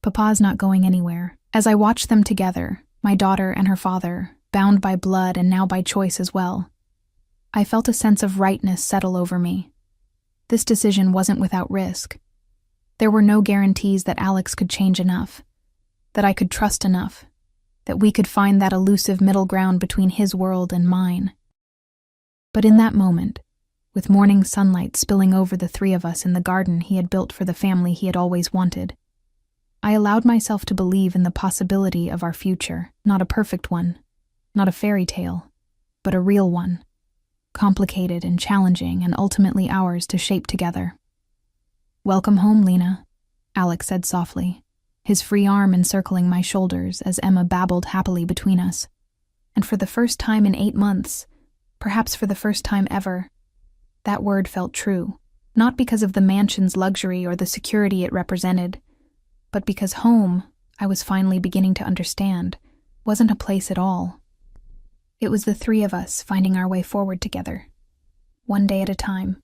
"Papa's not going anywhere." As I watched them together, my daughter and her father, bound by blood and now by choice as well, I felt a sense of rightness settle over me. This decision wasn't without risk. There were no guarantees that Alex could change enough, that I could trust enough, that we could find that elusive middle ground between his world and mine. But in that moment, with morning sunlight spilling over the three of us in the garden he had built for the family he had always wanted, I allowed myself to believe in the possibility of our future, not a perfect one, not a fairy tale, but a real one, complicated and challenging and ultimately ours to shape together. "Welcome home, Lena," Alex said softly, his free arm encircling my shoulders as Emma babbled happily between us. And for the first time in 8 months, perhaps for the first time ever, that word felt true, not because of the mansion's luxury or the security it represented, but because home, I was finally beginning to understand, wasn't a place at all. It was the three of us finding our way forward together, one day at a time.